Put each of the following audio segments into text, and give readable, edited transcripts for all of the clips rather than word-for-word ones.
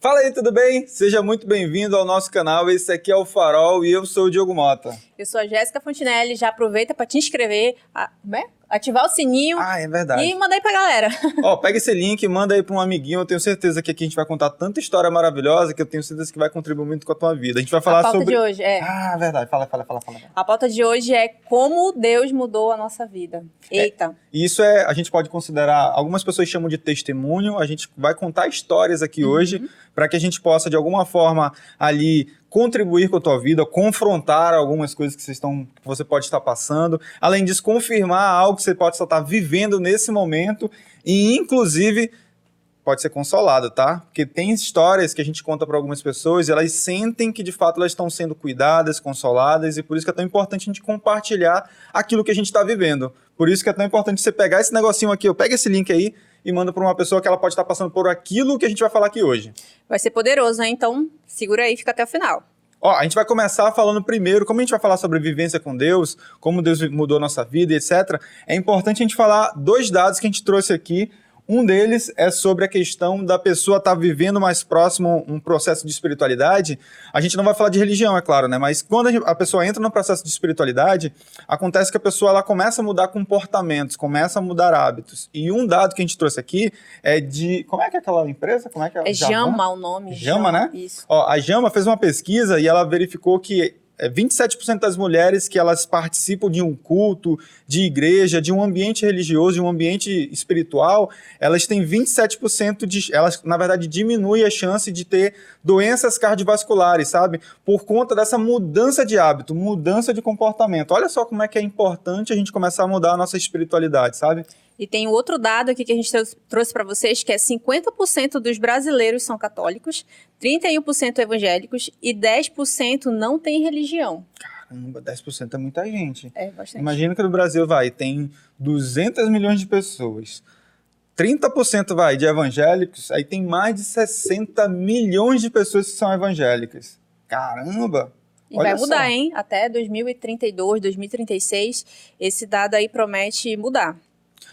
Fala aí, tudo bem? Seja muito bem-vindo ao nosso canal. Esse aqui é o Farol e eu sou o Diogo Mota. Eu sou a Jéssica Fontinelli. Já aproveita para te inscrever, ativar o sininho. É verdade. E mandar aí pra galera. Pega esse link e manda aí para um amiguinho. Eu tenho certeza que aqui a gente vai contar tanta história maravilhosa que eu tenho certeza que vai contribuir muito com a tua vida. A gente vai falar sobre... A pauta de hoje é... verdade. Fala. A pauta de hoje é como Deus mudou a nossa vida. Eita. Isso a gente pode considerar, algumas pessoas chamam de testemunho, a gente vai contar histórias aqui hoje para que a gente possa, de alguma forma, ali contribuir com a tua vida, confrontar algumas coisas que você pode estar passando, além disso, confirmar algo que você pode estar vivendo nesse momento e, inclusive, pode ser consolado, tá? Porque tem histórias que a gente conta para algumas pessoas e elas sentem que, de fato, elas estão sendo cuidadas, consoladas e por isso que é tão importante a gente compartilhar aquilo que a gente está vivendo. Por isso que é tão importante você pegar esse negocinho aqui, pega esse link aí e manda para uma pessoa que ela pode estar passando por aquilo que a gente vai falar aqui hoje. Vai ser poderoso, né? Então, segura aí e fica até o final. A gente vai começar falando primeiro, como a gente vai falar sobre vivência com Deus, como Deus mudou a nossa vida, etc. É importante a gente falar 2 dados que a gente trouxe aqui. Um deles é sobre a questão da pessoa estar vivendo mais próximo um processo de espiritualidade. A gente não vai falar de religião, é claro, né? Mas quando a pessoa entra no processo de espiritualidade, acontece que a pessoa ela começa a mudar comportamentos, começa a mudar hábitos. E um dado que a gente trouxe aqui é de... Como é que é aquela empresa? Como é que é? Jama o nome. Jama, né? Isso. A Jama fez uma pesquisa e ela verificou que 27% das mulheres que elas participam de um culto, de igreja, de um ambiente religioso, de um ambiente espiritual, elas têm 27% elas, na verdade, diminuem a chance de ter doenças cardiovasculares, sabe? Por conta dessa mudança de hábito, mudança de comportamento. Olha só como é que é importante a gente começar a mudar a nossa espiritualidade, sabe? E tem outro dado aqui que a gente trouxe para vocês, que é 50% dos brasileiros são católicos, 31% evangélicos e 10% não tem religião. Caramba, 10% é muita gente. É bastante. Imagina que no Brasil tem 200 milhões de pessoas. 30% de evangélicos, aí tem mais de 60 milhões de pessoas que são evangélicas. Caramba! E vai mudar, hein? Até 2032, 2036, esse dado aí promete mudar.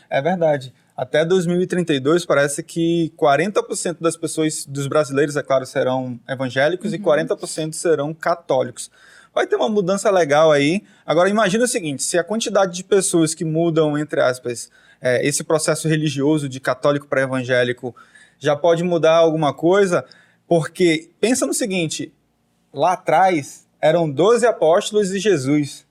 É verdade. Até 2032 parece que 40% das pessoas, dos brasileiros, é claro, serão evangélicos e 40% serão católicos. Vai ter uma mudança legal aí. Agora imagina o seguinte, se a quantidade de pessoas que mudam, entre aspas, esse processo religioso de católico para evangélico já pode mudar alguma coisa, porque pensa no seguinte, lá atrás eram 12 apóstolos e Jesus.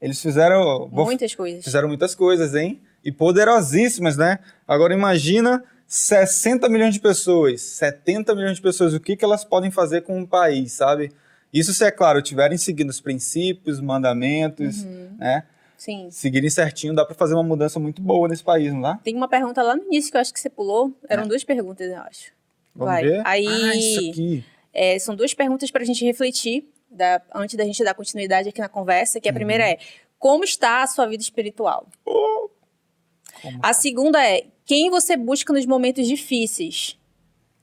Eles fizeram... Muitas coisas. Fizeram muitas coisas, hein? E poderosíssimas, né? Agora imagina 60 milhões de pessoas, 70 milhões de pessoas, o que elas podem fazer com um país, sabe? Isso se, é claro, tiverem seguindo os princípios, mandamentos, né? Sim. Seguirem certinho, dá para fazer uma mudança muito boa nesse país, não dá? Tem uma pergunta lá no início que eu acho que você pulou. Eram 2 perguntas, eu acho. Vamos ver? Aí, isso aqui. São 2 perguntas para a gente refletir, antes da gente dar continuidade aqui na conversa, que a primeira é, como está a sua vida espiritual? A segunda é, quem você busca nos momentos difíceis?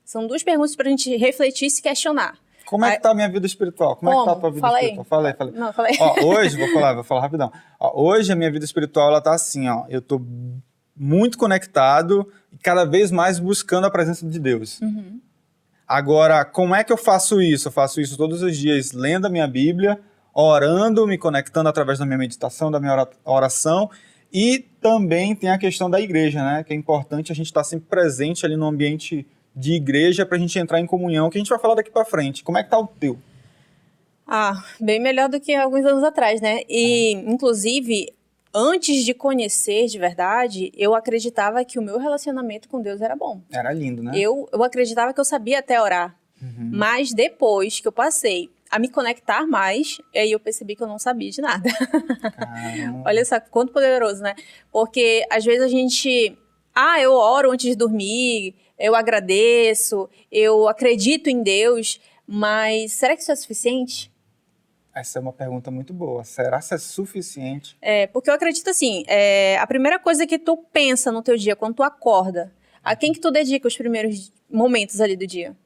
São 2 perguntas para a gente refletir e se questionar. Como é que tá a minha vida espiritual? Como é que tá a tua vida espiritual? Fala aí. Não, fala aí. Hoje, vou falar rapidão. Hoje a minha vida espiritual, ela tá assim, eu tô muito conectado e cada vez mais buscando a presença de Deus. Agora, como é que eu faço isso? Eu faço isso todos os dias, lendo a minha Bíblia, orando, me conectando através da minha meditação, da minha oração. E também tem a questão da igreja, né? Que é importante a gente estar sempre presente ali no ambiente de igreja para a gente entrar em comunhão, que a gente vai falar daqui para frente. Como é que tá o teu? Bem melhor do que alguns anos atrás, né? E, inclusive, antes de conhecer de verdade, eu acreditava que o meu relacionamento com Deus era bom. Era lindo, né? Eu acreditava que eu sabia até orar. Mas depois que eu passei a me conectar mais, aí eu percebi que eu não sabia de nada. Olha só, quanto poderoso, né? Porque às vezes a gente... eu oro antes de dormir, eu agradeço, eu acredito em Deus, mas será que isso é suficiente? Essa é uma pergunta muito boa. Será que é suficiente? Porque eu acredito assim, a primeira coisa que tu pensa no teu dia, quando tu acorda, a quem que tu dedica os primeiros momentos ali do dia?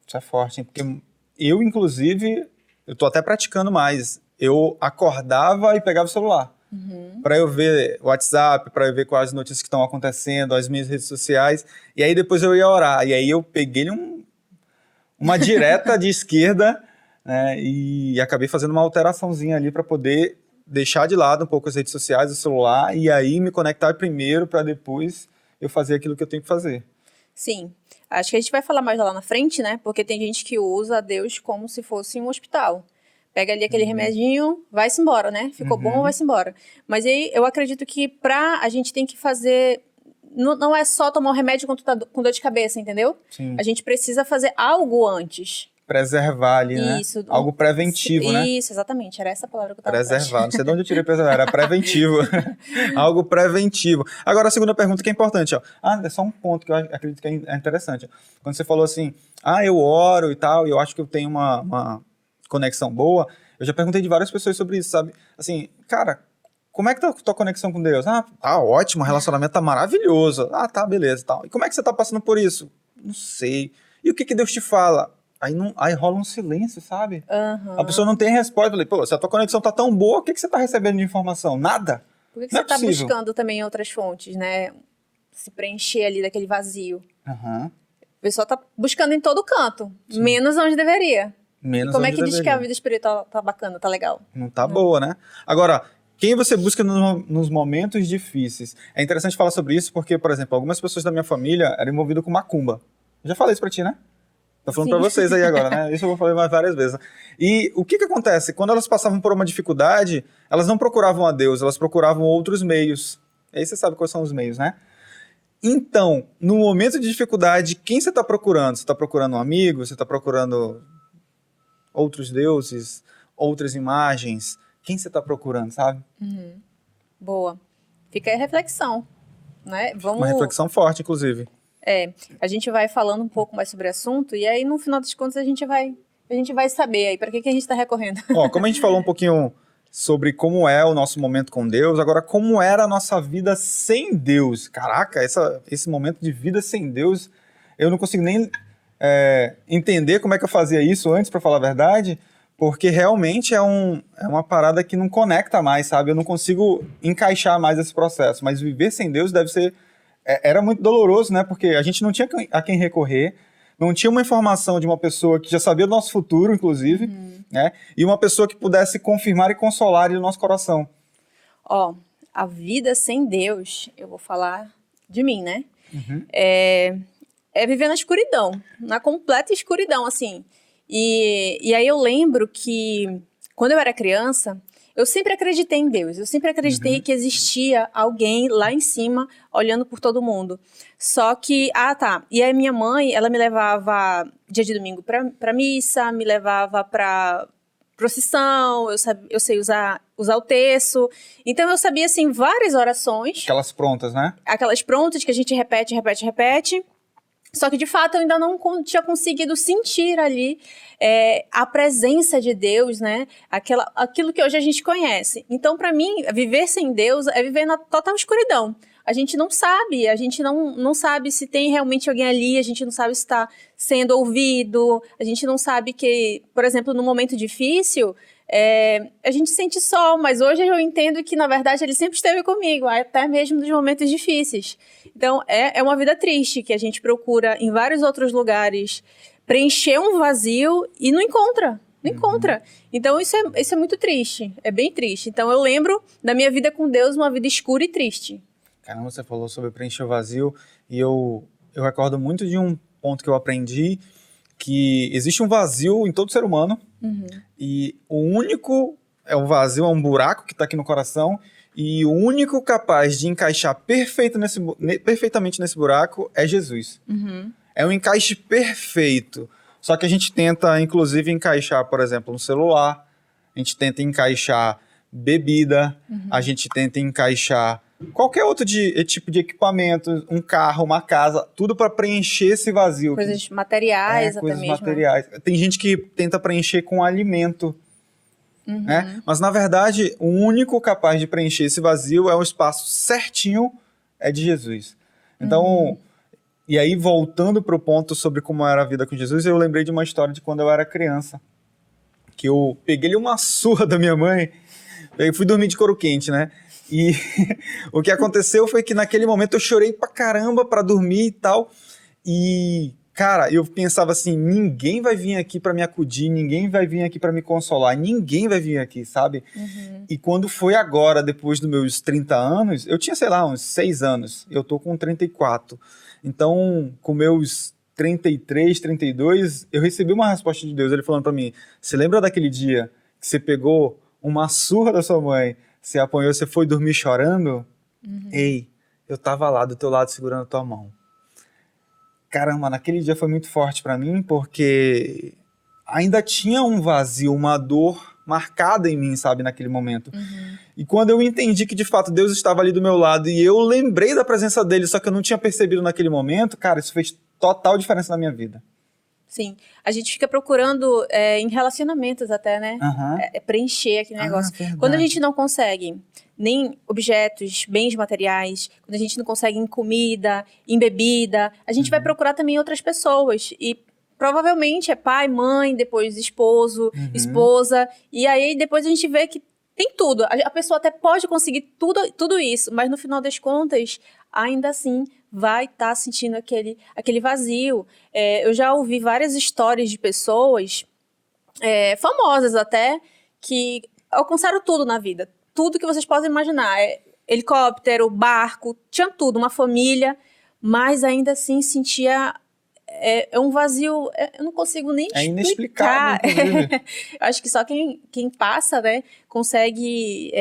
Isso é forte, hein? Porque eu, inclusive, eu tô até praticando mais. Eu acordava e pegava o celular. para eu ver o WhatsApp, para eu ver quais notícias que estão acontecendo, as minhas redes sociais. E aí depois eu ia orar. E aí eu peguei uma direta de esquerda, né, e acabei fazendo uma alteraçãozinha ali para poder deixar de lado um pouco as redes sociais, o celular, e aí me conectar primeiro para depois eu fazer aquilo que eu tenho que fazer. Sim. Acho que a gente vai falar mais lá na frente, né? Porque tem gente que usa Deus como se fosse um hospital. Pega ali aquele remedinho, vai-se embora, né? Ficou bom, vai-se embora. Mas aí eu acredito que a gente tem que fazer... Não é só tomar um remédio quando tá com dor de cabeça, entendeu? Sim. A gente precisa fazer algo antes. Preservar ali, Isso, né? Algo preventivo, né? Isso, exatamente. Era essa palavra que eu tava Preservar. Não sei de onde eu tirei preservar. Era preventivo. Algo preventivo. Agora, a segunda pergunta que é importante. Ó. É só um ponto que eu acredito que é interessante. Quando você falou assim, eu oro e tal, e eu acho que eu tenho uma conexão boa, eu já perguntei de várias pessoas sobre isso, sabe? Assim, cara, como é que tá a tua conexão com Deus? Tá ótimo, o relacionamento tá maravilhoso. Tá, beleza e tal. E como é que você tá passando por isso? Não sei. E o que Deus te fala? Aí rola um silêncio, sabe? A pessoa não tem resposta. Eu falei, se a tua conexão tá tão boa, o que você tá recebendo de informação? Nada. Por que você tá buscando também outras fontes, né? Se preencher ali daquele vazio. O pessoal tá buscando em todo canto, menos onde deveria. E como é que diz que a vida espiritual tá bacana, tá legal? Não tá boa, né? Agora, quem você busca nos momentos difíceis? É interessante falar sobre isso porque, por exemplo, algumas pessoas da minha família eram envolvidas com macumba. Eu já falei isso pra ti, né? Tô falando pra vocês aí agora, né? Isso eu vou falar mais várias vezes. E o que acontece? Quando elas passavam por uma dificuldade, elas não procuravam a Deus, elas procuravam outros meios. E aí você sabe quais são os meios, né? Então, no momento de dificuldade, quem você tá procurando? Você tá procurando um amigo? Você tá procurando outros deuses? Outras imagens? Quem você tá procurando, sabe? Boa. Fica aí a reflexão, né? Uma reflexão forte, inclusive. A gente vai falando um pouco mais sobre o assunto e aí, no final das contas, a gente vai saber aí para que a gente está recorrendo. Como a gente falou um pouquinho sobre como é o nosso momento com Deus, agora como era a nossa vida sem Deus. Caraca, esse momento de vida sem Deus, eu não consigo nem entender como é que eu fazia isso antes, para falar a verdade, porque realmente é uma parada que não conecta mais, sabe? Eu não consigo encaixar mais esse processo, mas viver sem Deus deve ser... Era muito doloroso, né? Porque a gente não tinha a quem recorrer, não tinha uma informação de uma pessoa que já sabia do nosso futuro, inclusive, né? E uma pessoa que pudesse confirmar e consolar o nosso coração. A vida sem Deus, eu vou falar de mim, né? É viver na escuridão, na completa escuridão, assim. E aí eu lembro que, quando eu era criança... Eu sempre acreditei em Deus, eu sempre acreditei que existia alguém lá em cima olhando por todo mundo. Só que, e a minha mãe, ela me levava dia de domingo pra missa, me levava pra procissão, eu sei usar o terço. Então eu sabia, assim, várias orações. Aquelas prontas, né? Aquelas prontas que a gente repete. Só que, de fato, eu ainda não tinha conseguido sentir ali a presença de Deus, né? Aquilo que hoje a gente conhece. Então, para mim, viver sem Deus é viver na total escuridão. A gente não sabe se tem realmente alguém ali, a gente não sabe se está sendo ouvido, a gente não sabe que, por exemplo, num momento difícil... a gente sente só, mas hoje eu entendo que, na verdade, ele sempre esteve comigo, até mesmo nos momentos difíceis. Então, é uma vida triste que a gente procura em vários outros lugares preencher um vazio e não encontra. Então, isso é muito triste, é bem triste. Então, eu lembro da minha vida com Deus, uma vida escura e triste. Caramba, você falou sobre preencher o vazio e eu recordo muito de um ponto que eu aprendi, que existe um vazio em todo ser humano e o vazio é um buraco que está aqui no coração e o único capaz de encaixar perfeitamente nesse buraco é Jesus. É um encaixe perfeito, só que a gente tenta inclusive encaixar, por exemplo, no celular, a gente tenta encaixar bebida, a gente tenta encaixar qualquer outro tipo de equipamento, um carro, uma casa, tudo para preencher esse vazio. Coisas materiais até coisas mesmo. materiais. Tem gente que tenta preencher com alimento, né? Mas, na verdade, o único capaz de preencher esse vazio é o espaço certinho, é de Jesus. Então, e aí, voltando para o ponto sobre como era a vida com Jesus, eu lembrei de uma história de quando eu era criança, que eu peguei uma surra da minha mãe, Eu fui dormir de couro quente, né? E o que aconteceu foi que naquele momento eu chorei pra caramba pra dormir e tal. E, cara, eu pensava assim, ninguém vai vir aqui pra me acudir, ninguém vai vir aqui pra me consolar, ninguém vai vir aqui, sabe? E quando foi agora, depois dos meus 30 anos, eu tinha, sei lá, uns 6 anos, eu tô com 34. Então, com meus 33, 32, eu recebi uma resposta de Deus, ele falando pra mim, você lembra daquele dia que você pegou uma surra da sua mãe, você apanhou, você foi dormir chorando? Ei, eu tava lá do teu lado segurando a tua mão. Caramba, naquele dia foi muito forte pra mim, porque ainda tinha um vazio, uma dor marcada em mim, sabe, naquele momento. E quando eu entendi que de fato Deus estava ali do meu lado e eu lembrei da presença dele, só que eu não tinha percebido naquele momento, cara, isso fez total diferença na minha vida. Sim, a gente fica procurando em relacionamentos até, né? Preencher aquele negócio. Quando a gente não consegue nem objetos, bens materiais, quando a gente não consegue em comida, em bebida, a gente vai procurar também outras pessoas. E provavelmente é pai, mãe, depois esposo, esposa. E aí depois a gente vê que tem tudo. A pessoa até pode conseguir tudo isso, mas no final das contas, ainda assim, vai estar sentindo aquele vazio. Eu já ouvi várias histórias de pessoas, famosas até, que alcançaram tudo na vida. Tudo que vocês possam imaginar. Helicóptero, barco, tinha tudo, uma família, mas ainda assim sentia um vazio, eu não consigo nem explicar. Inexplicável, inclusive. Eu acho que só quem passa, né, consegue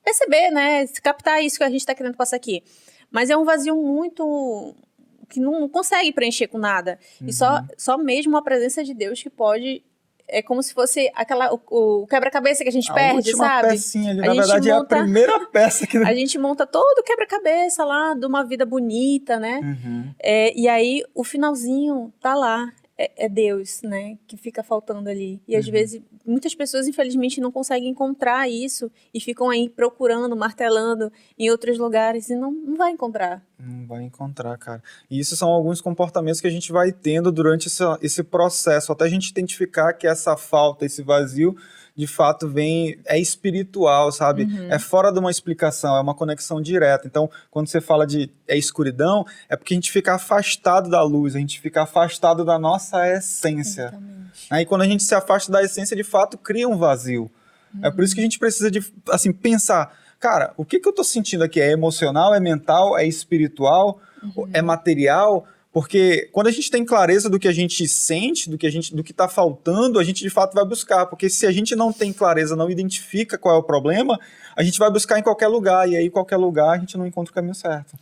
perceber, né, captar isso que a gente está querendo passar aqui. Mas é um vazio muito... que não consegue preencher com nada. E só mesmo a presença de Deus que pode... É como se fosse o quebra-cabeça que a gente perde, sabe? Pecinha ali, na verdade, é a primeira peça que... A gente monta todo o quebra-cabeça lá de uma vida bonita, né? E aí, o finalzinho tá lá. É Deus, né? Que fica faltando ali. E às vezes, muitas pessoas, infelizmente, não conseguem encontrar isso e ficam aí procurando, martelando em outros lugares e não vai encontrar. Não vai encontrar, cara. E isso são alguns comportamentos que a gente vai tendo durante esse processo, até a gente identificar que essa falta, esse vazio, de fato é espiritual, sabe? É fora de uma explicação, é uma conexão direta. Então, quando você fala de escuridão, é porque a gente fica afastado da luz, a gente fica afastado da nossa essência. Exatamente. Aí quando a gente se afasta da essência, de fato, cria um vazio. É por isso que a gente precisa de, assim, pensar, cara, o que eu tô sentindo aqui? É emocional, é mental, é espiritual, é material? Porque quando a gente tem clareza do que a gente sente, do que está faltando, a gente de fato vai buscar. Porque se a gente não tem clareza, não identifica qual é o problema, a gente vai buscar em qualquer lugar. E aí, em qualquer lugar, a gente não encontra o caminho certo.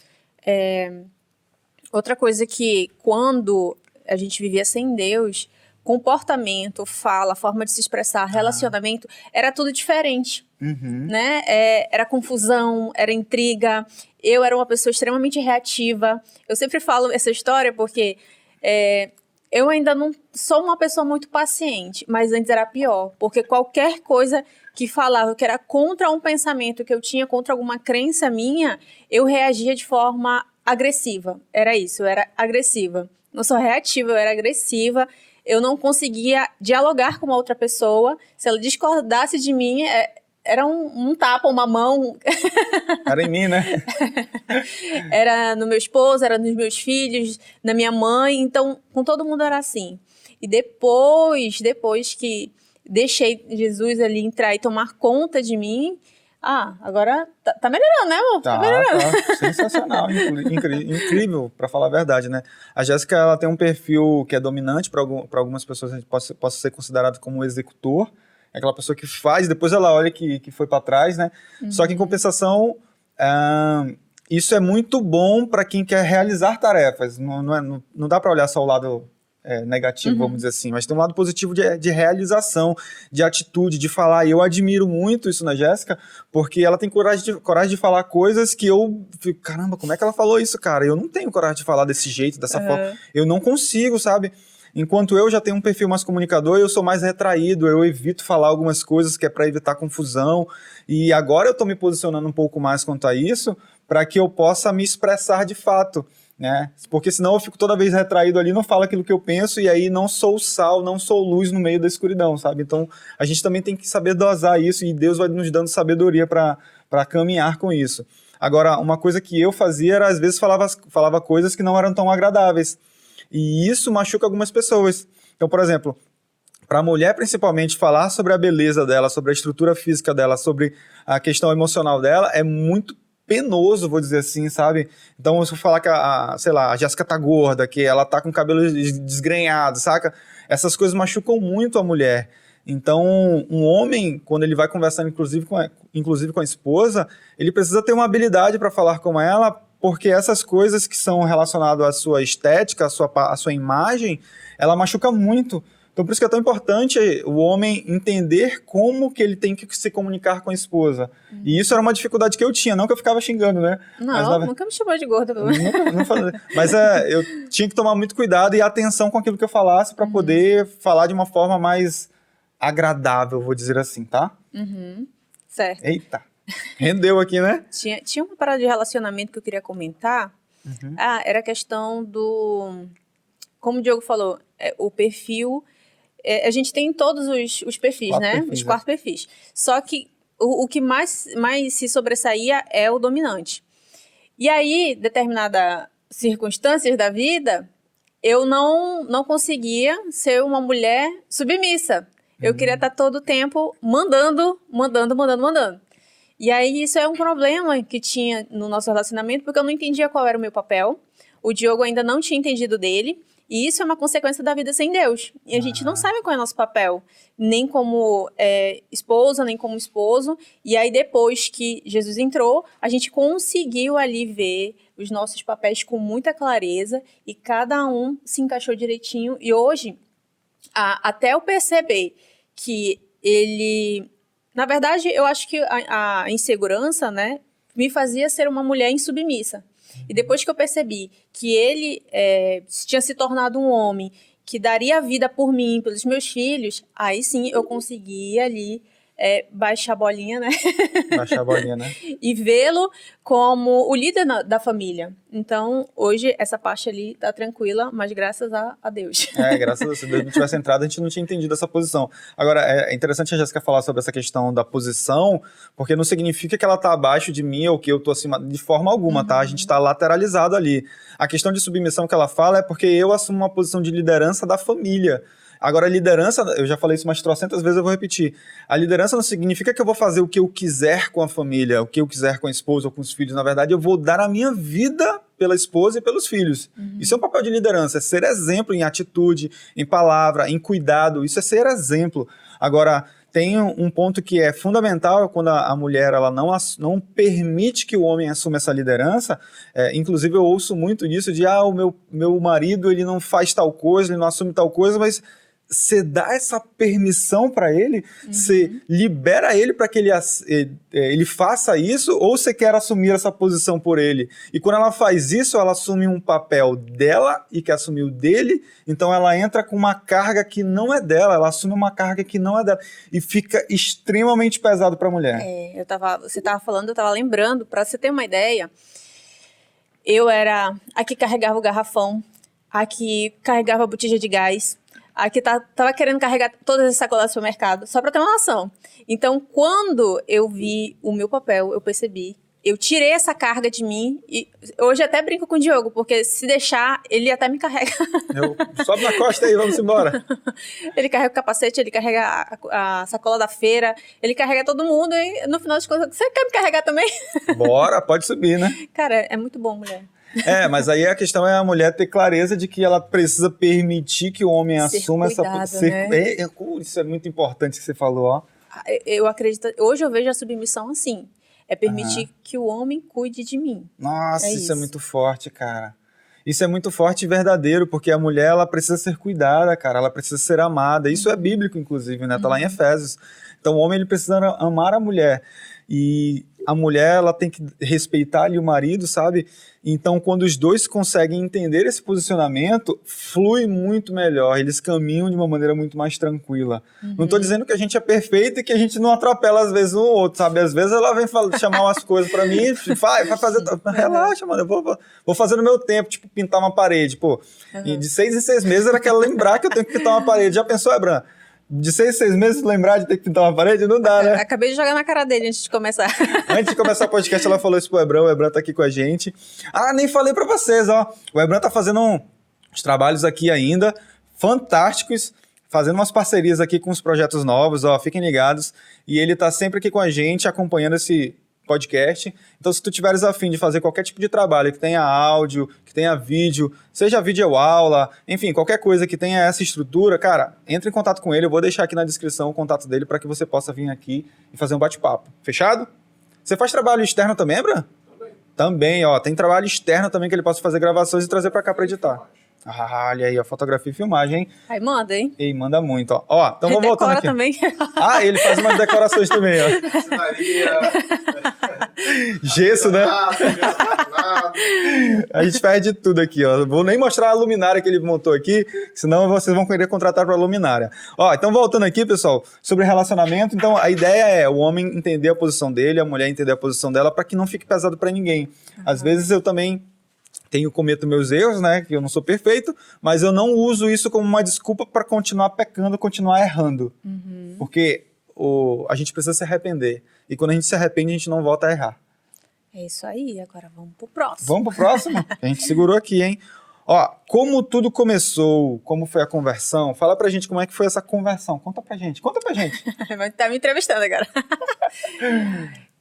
Outra coisa que, quando a gente vivia sem Deus, comportamento, fala, forma de se expressar, relacionamento, era tudo diferente. Né? Era confusão, era intriga. Eu era uma pessoa extremamente reativa. Eu sempre falo essa história porque eu ainda não sou uma pessoa muito paciente, mas antes era pior, porque qualquer coisa que falava que era contra um pensamento que eu tinha, contra alguma crença minha, eu reagia de forma agressiva. Era isso, eu era agressiva. Não sou reativa, eu era agressiva. Eu não conseguia dialogar com uma outra pessoa. Se ela discordasse de mim, era um tapa, uma mão. Era em mim, né? Era no meu esposo, era nos meus filhos, na minha mãe. Então, com todo mundo era assim. E depois que deixei Jesus ali entrar e tomar conta de mim, agora tá melhorando, né, amor? Tá melhorando. Tá sensacional, incrível, pra falar a verdade, né? A Jéssica, ela tem um perfil que é dominante para algumas pessoas, a gente possa ser considerado como um executor. É aquela pessoa que faz, depois ela olha que foi para trás, né? Só que em compensação, isso é muito bom para quem quer realizar tarefas. Não dá para olhar só o lado negativo, vamos dizer assim, mas tem um lado positivo de realização, de atitude, de falar. E eu admiro muito isso na Jéssica, porque ela tem coragem de falar coisas que eu fico, caramba, como é que ela falou isso, cara? Eu não tenho coragem de falar desse jeito, dessa forma. Eu não consigo, sabe? Enquanto eu já tenho um perfil mais comunicador, eu sou mais retraído, eu evito falar algumas coisas que é para evitar confusão. E agora eu estou me posicionando um pouco mais quanto a isso, para que eu possa me expressar de fato. né? Porque senão eu fico toda vez retraído ali, não falo aquilo que eu penso e aí não sou sal, não sou luz no meio da escuridão, sabe? Então a gente também tem que saber dosar isso e Deus vai nos dando sabedoria para caminhar com isso. Agora, uma coisa que eu fazia era, às vezes, falava coisas que não eram tão agradáveis. E isso machuca algumas pessoas. Então, por exemplo, para a mulher, principalmente, falar sobre a beleza dela, sobre a estrutura física dela, sobre a questão emocional dela, é muito penoso, vou dizer assim, sabe? Então, se eu falar que sei lá, a Jéssica tá gorda, que ela tá com o cabelo desgrenhado, saca? Essas coisas machucam muito a mulher. Então, um homem, quando ele vai conversando, inclusive com a esposa, ele precisa ter uma habilidade para falar com ela, porque essas coisas que são relacionadas à sua estética, à sua imagem, ela machuca muito. Então, por isso que é tão importante o homem entender como que ele tem que se comunicar com a esposa. E isso era uma dificuldade que eu tinha, não que eu ficava xingando, né? Não, nunca me chamou de gorda. Não falei. Mas eu tinha que tomar muito cuidado e atenção com aquilo que eu falasse para poder falar de uma forma mais agradável, vou dizer assim, tá? Certo. Eita, rendeu aqui, né? Tinha uma parada de relacionamento que eu queria comentar. Era a questão do... Como o Diogo falou, o perfil... a gente tem todos os perfis, os 4 perfis. Só que o que mais se sobressaía é o dominante. E aí, determinadas circunstâncias da vida, eu não conseguia ser uma mulher submissa. Eu queria estar todo o tempo mandando. E aí, isso é um problema que tinha no nosso relacionamento, porque eu não entendia qual era o meu papel. O Diogo ainda não tinha entendido dele. E isso é uma consequência da vida sem Deus. E a gente não sabe qual é o nosso papel, nem como esposa, nem como esposo. E aí, depois que Jesus entrou, a gente conseguiu ali ver os nossos papéis com muita clareza e cada um se encaixou direitinho. E hoje, até eu perceber que ele... Na verdade, eu acho que a insegurança, né, me fazia ser uma mulher insubmissa. E depois que eu percebi que ele tinha se tornado um homem que daria a vida por mim, pelos meus filhos, aí sim eu conseguia ali baixar a bolinha, né? Baixar a bolinha, né? E vê-lo como o líder da família. Então, hoje, essa parte ali tá tranquila, mas graças a Deus. Graças a Deus. Se Deus não tivesse entrado, a gente não tinha entendido essa posição. Agora, é interessante a Jéssica falar sobre essa questão da posição, porque não significa que ela tá abaixo de mim ou que eu tô acima, de forma alguma, tá? A gente tá lateralizado ali. A questão de submissão que ela fala é porque eu assumo uma posição de liderança da família. Agora, a liderança, eu já falei isso umas 300 vezes, eu vou repetir. A liderança não significa que eu vou fazer o que eu quiser com a família, o que eu quiser com a esposa ou com os filhos. Na verdade, eu vou dar a minha vida pela esposa e pelos filhos. Isso é um papel de liderança, é ser exemplo em atitude, em palavra, em cuidado. Isso é ser exemplo. Agora, tem um ponto que é fundamental quando a mulher ela não permite que o homem assuma essa liderança. Inclusive, eu ouço muito disso de o meu marido ele não faz tal coisa, ele não assume tal coisa, mas você dá essa permissão para ele, você libera ele para que ele faça isso, ou você quer assumir essa posição por ele? E quando ela faz isso, ela assume um papel dela e quer assumir o dele, então ela entra com uma carga que não é dela, ela assume uma carga que não é dela, e fica extremamente pesado para a mulher. Você estava falando, eu estava lembrando, para você ter uma ideia, eu era a que carregava o garrafão, a que carregava a botija de gás, aqui tava querendo carregar todas as sacolas do supermercado, só pra ter uma noção. Então, quando eu vi o meu papel, eu percebi. Eu tirei essa carga de mim e hoje até brinco com o Diogo, porque se deixar, ele até me carrega. Sobe na costa aí, vamos embora. Ele carrega o capacete, ele carrega a sacola da feira, ele carrega todo mundo e no final das contas, você quer me carregar também? Bora, pode subir, né? Cara, é muito bom, mulher. Mas aí a questão é a mulher ter clareza de que ela precisa permitir que o homem assuma essa posição. Né? Isso é muito importante que você falou, ó. Eu acredito, hoje eu vejo a submissão assim. É permitir que o homem cuide de mim. Nossa, isso é muito forte, cara. Isso é muito forte e verdadeiro, porque a mulher, ela precisa ser cuidada, cara. Ela precisa ser amada. Isso é bíblico, inclusive, né? Tá lá em Efésios. Então, o homem, ele precisa amar a mulher. E a mulher, ela tem que respeitar ali o marido, sabe? Então, quando os dois conseguem entender esse posicionamento, flui muito melhor, eles caminham de uma maneira muito mais tranquila. Não tô dizendo que a gente é perfeito e que a gente não atropela às vezes um ou outro, sabe? Às vezes ela vem chamar umas coisas pra mim, vai fazer... Relaxa, mano, eu vou fazer no meu tempo, tipo, pintar uma parede, pô. E de 6 em 6 meses era aquela lembrar que eu tenho que pintar uma parede. Já pensou, Ebran? De 6 em 6 meses lembrar de ter que pintar uma parede? Não dá, né? Acabei de jogar na cara dele antes de começar. Antes de começar o podcast, ela falou isso pro Ebran. O Ebran tá aqui com a gente. Ah, nem falei pra vocês, ó. O Ebran tá fazendo uns trabalhos aqui ainda, fantásticos, fazendo umas parcerias aqui com os projetos novos, ó. Fiquem ligados. E ele tá sempre aqui com a gente, acompanhando esse podcast. Então, se tu tiveres a fim de fazer qualquer tipo de trabalho que tenha áudio, que tenha vídeo, seja videoaula, enfim, qualquer coisa que tenha essa estrutura, cara, entre em contato com ele. Eu vou deixar aqui na descrição o contato dele para que você possa vir aqui e fazer um bate-papo. Fechado? Você faz trabalho externo também, Bran? Também, ó. Tem trabalho externo também que ele possa fazer gravações e trazer para cá para editar. Ah, olha aí, ó, fotografia e filmagem, hein? Aí manda, hein? E manda muito, ó. Ó, então vamos voltando aqui. Também. Ah, ele faz umas decorações também, ó. Gesso, né? A gente faz de tudo aqui, ó. Vou nem mostrar a luminária que ele montou aqui, senão vocês vão querer contratar para luminária. Ó, então voltando aqui, pessoal, sobre relacionamento. Então a ideia é o homem entender a posição dele, a mulher entender a posição dela, para que não fique pesado para ninguém. Às vezes eu também cometo meus erros, né, que eu não sou perfeito, mas eu não uso isso como uma desculpa para continuar pecando, continuar errando. Porque a gente precisa se arrepender. E quando a gente se arrepende, a gente não volta a errar. É isso aí, agora vamos pro próximo. Vamos pro próximo? A gente segurou aqui, hein? Ó, como tudo começou, como foi a conversão, fala pra gente como é que foi essa conversão. Conta pra gente. Tá me entrevistando agora.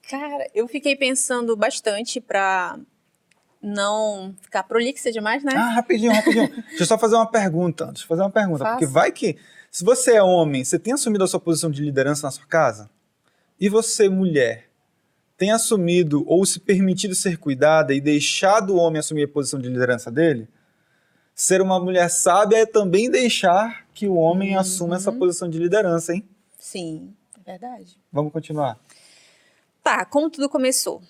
Cara, eu fiquei pensando bastante pra não ficar prolixa demais, né? Ah, rapidinho. Deixa eu só fazer uma pergunta. Porque vai que, se você é homem, você tem assumido a sua posição de liderança na sua casa? E você, mulher, tem assumido ou se permitido ser cuidada e deixado o homem assumir a posição de liderança dele? Ser uma mulher sábia é também deixar que o homem assuma essa posição de liderança, hein? Sim, é verdade. Vamos continuar. Tá, como tudo começou?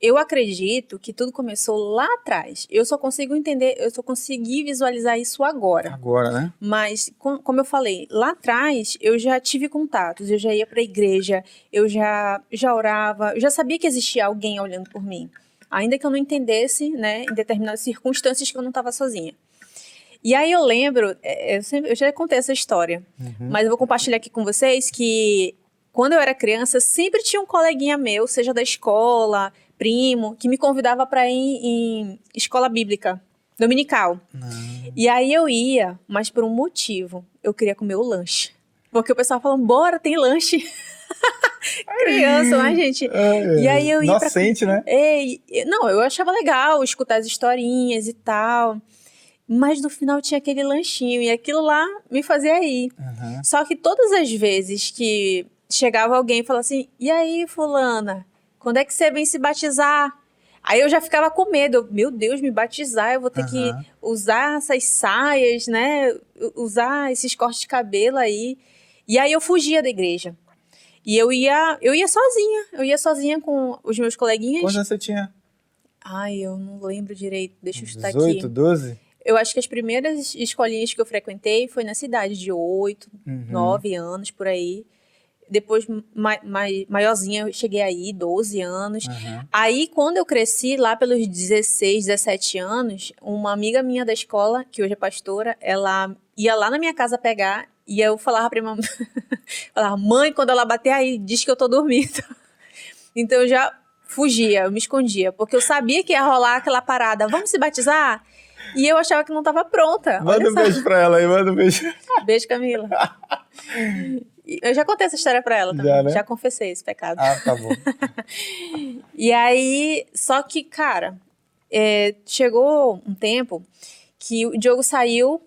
Eu acredito que tudo começou lá atrás. Eu só consegui visualizar isso agora. Agora, né? Mas, como eu falei, lá atrás eu já tive contatos, eu já ia para a igreja, eu já orava, eu já sabia que existia alguém olhando por mim. Ainda que eu não entendesse, né, em determinadas circunstâncias que eu não estava sozinha. E aí eu lembro, eu já contei essa história, mas eu vou compartilhar aqui com vocês que quando eu era criança, sempre tinha um coleguinha meu, seja da escola, primo, que me convidava para ir em escola bíblica, dominical. E aí eu ia, mas por um motivo. Eu queria comer o lanche. Porque o pessoal falando, bora, tem lanche. Criança, né, gente? E aí eu ia inocente, né? Não, eu achava legal escutar as historinhas e tal. Mas no final tinha aquele lanchinho. E aquilo lá me fazia ir. Só que todas as vezes que chegava alguém e falava assim, e aí, fulana, quando é que você vem se batizar? Aí eu já ficava com medo. Meu Deus, me batizar, eu vou ter que usar essas saias, né? Usar esses cortes de cabelo aí. E aí eu fugia da igreja. E eu ia sozinha. Eu ia sozinha com os meus coleguinhas. Quantos anos você tinha? Ai, eu não lembro direito. Deixa eu chutar aqui. 18, 12? Eu acho que as primeiras escolinhas que eu frequentei foi na cidade de 8, 9 anos, por aí. Depois, maiorzinha, eu cheguei aí, 12 anos. Aí, quando eu cresci, lá pelos 16, 17 anos, uma amiga minha da escola, que hoje é pastora, ela ia lá na minha casa pegar, e eu falava pra minha mãe, falava, mãe, quando ela bater aí, diz que eu tô dormindo. Então, eu já fugia, eu me escondia, porque eu sabia que ia rolar aquela parada, vamos se batizar? E eu achava que não tava pronta. Manda um beijo pra ela aí, manda um beijo. Beijo, Camila. Eu já contei essa história pra ela também, já confessei esse pecado. Ah, tá bom. E aí, só que, cara, chegou um tempo que o Diogo saiu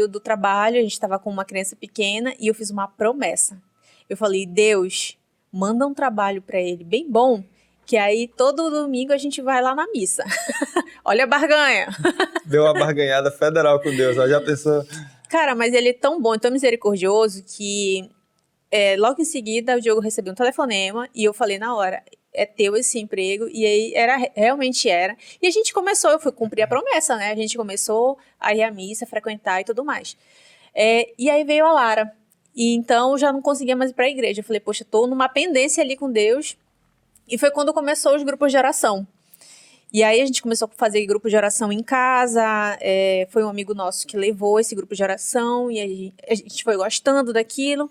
do trabalho, a gente tava com uma criança pequena e eu fiz uma promessa. Eu falei, Deus, manda um trabalho pra ele bem bom, que aí todo domingo a gente vai lá na missa. Olha a barganha. Deu uma barganhada federal com Deus, ó, já pensou... Cara, mas ele é tão bom, tão misericordioso que logo em seguida o Diogo recebeu um telefonema e eu falei na hora, é teu esse emprego. E aí realmente era. E a gente começou, eu fui cumprir a promessa, né? A gente começou a ir à missa, frequentar e tudo mais. E aí veio a Lara. E então eu já não conseguia mais ir para a igreja. Eu falei, poxa, tô numa pendência ali com Deus. E foi quando começou os grupos de oração. E aí a gente começou a fazer grupo de oração em casa, foi um amigo nosso que levou esse grupo de oração, e aí a gente foi gostando daquilo.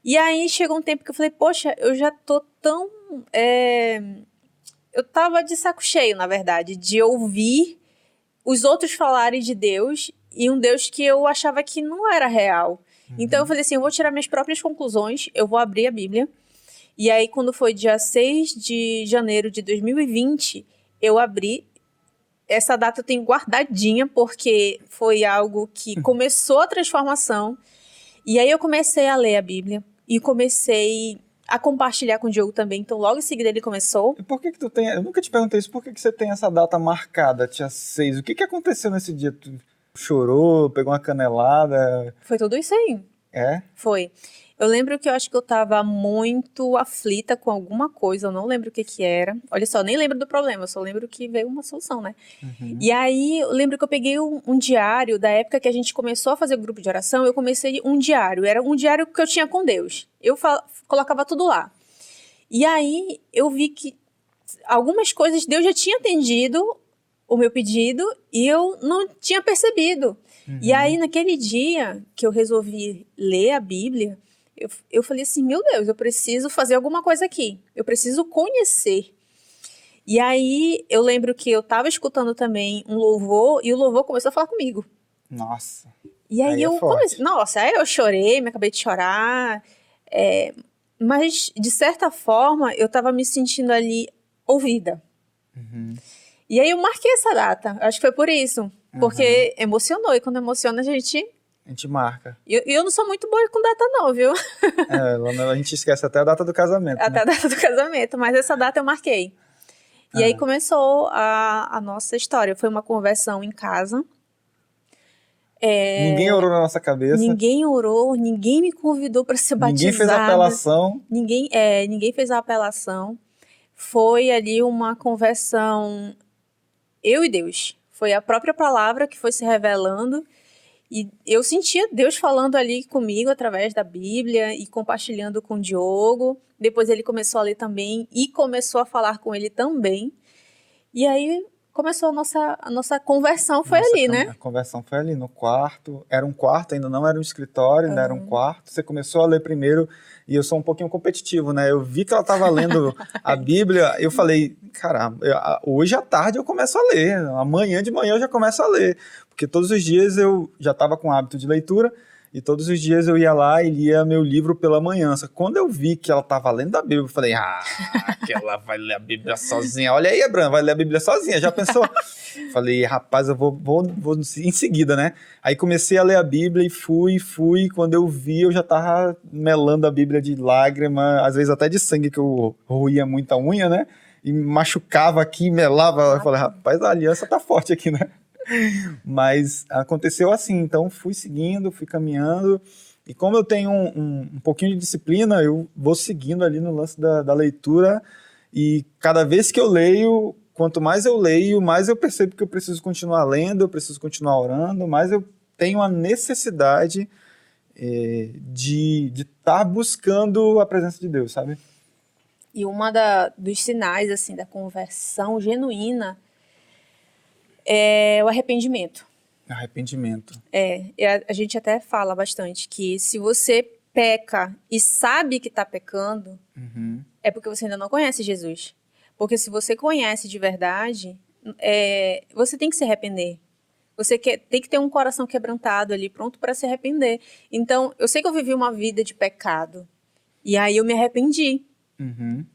E aí chegou um tempo que eu falei, poxa, eu já tô tão... eu tava de saco cheio, na verdade, de ouvir os outros falarem de Deus, e um Deus que eu achava que não era real. Então eu falei assim, eu vou tirar minhas próprias conclusões, eu vou abrir a Bíblia. E aí quando foi dia 6 de janeiro de 2020... eu abri, essa data eu tenho guardadinha, porque foi algo que começou a transformação, e aí eu comecei a ler a Bíblia, e comecei a compartilhar com o Diogo também, então logo em seguida ele começou. E por que tu tem, eu nunca te perguntei isso, por que você tem essa data marcada, dia 6? O que aconteceu nesse dia? Tu chorou, pegou uma canelada? Foi tudo isso aí. Foi. Eu lembro que eu acho que eu tava muito aflita com alguma coisa, eu não lembro o que era. Olha só, nem lembro do problema, eu só lembro que veio uma solução, né? E aí, eu lembro que eu peguei um diário, da época que a gente começou a fazer o grupo de oração, eu comecei um diário, era um diário que eu tinha com Deus. Eu colocava tudo lá. E aí, eu vi que algumas coisas Deus já tinha atendido o meu pedido e eu não tinha percebido. E aí, naquele dia que eu resolvi ler a Bíblia, eu falei assim, meu Deus, eu preciso fazer alguma coisa aqui. Eu preciso conhecer. E aí, eu lembro que eu estava escutando também um louvor, e o louvor começou a falar comigo. Nossa. E aí eu comecei... Nossa, aí eu chorei, me acabei de chorar. Mas, de certa forma, eu estava me sentindo ali ouvida. E aí eu marquei essa data. Acho que foi por isso. Porque emocionou. E quando emociona, a gente marca. E eu não sou muito boa com data não, viu? A gente esquece até a data do casamento. Até a data do casamento, mas essa data eu marquei. E aí começou a nossa história. Foi uma conversão em casa. Ninguém orou na nossa cabeça. Ninguém orou, ninguém me convidou para ser batizada. Ninguém fez apelação. Ninguém fez a apelação. Foi ali uma conversão, eu e Deus. Foi a própria palavra que foi se revelando. E eu sentia Deus falando ali comigo através da Bíblia e compartilhando com o Diogo. Depois ele começou a ler também e começou a falar com ele também. E aí começou a nossa conversão, foi ali, né? A conversão foi ali no quarto. Era um quarto, ainda não era um escritório, ainda era um quarto. Você começou a ler primeiro e eu sou um pouquinho competitivo, né? Eu vi que ela estava lendo a Bíblia, eu falei, caramba, hoje à tarde eu começo a ler, amanhã de manhã eu já começo a ler. Porque todos os dias eu já estava com o hábito de leitura e todos os dias eu ia lá e lia meu livro pela manhã. Só que quando eu vi que ela estava lendo a Bíblia, eu falei, que ela vai ler a Bíblia sozinha. Olha aí, Abraham, vai ler a Bíblia sozinha. Já pensou? Falei, rapaz, eu vou em seguida, né? Aí comecei a ler a Bíblia e fui. Quando eu vi, eu já estava melando a Bíblia de lágrima, às vezes até de sangue, que eu roía muita unha, né? E machucava aqui, melava. Eu falei, rapaz, a aliança tá forte aqui, né? Mas aconteceu assim, então fui seguindo, fui caminhando, e como eu tenho um pouquinho de disciplina, eu vou seguindo ali no lance da leitura, e cada vez que eu leio, quanto mais eu leio, mais eu percebo que eu preciso continuar lendo, eu preciso continuar orando, mais eu tenho a necessidade de estar buscando a presença de Deus, sabe? E dos sinais assim da conversão genuína é o arrependimento. Arrependimento. A gente até fala bastante que se você peca e sabe que está pecando, é porque você ainda não conhece Jesus. Porque se você conhece de verdade, você tem que se arrepender. Você tem que ter um coração quebrantado ali, pronto para se arrepender. Então, eu sei que eu vivi uma vida de pecado. E aí eu me arrependi.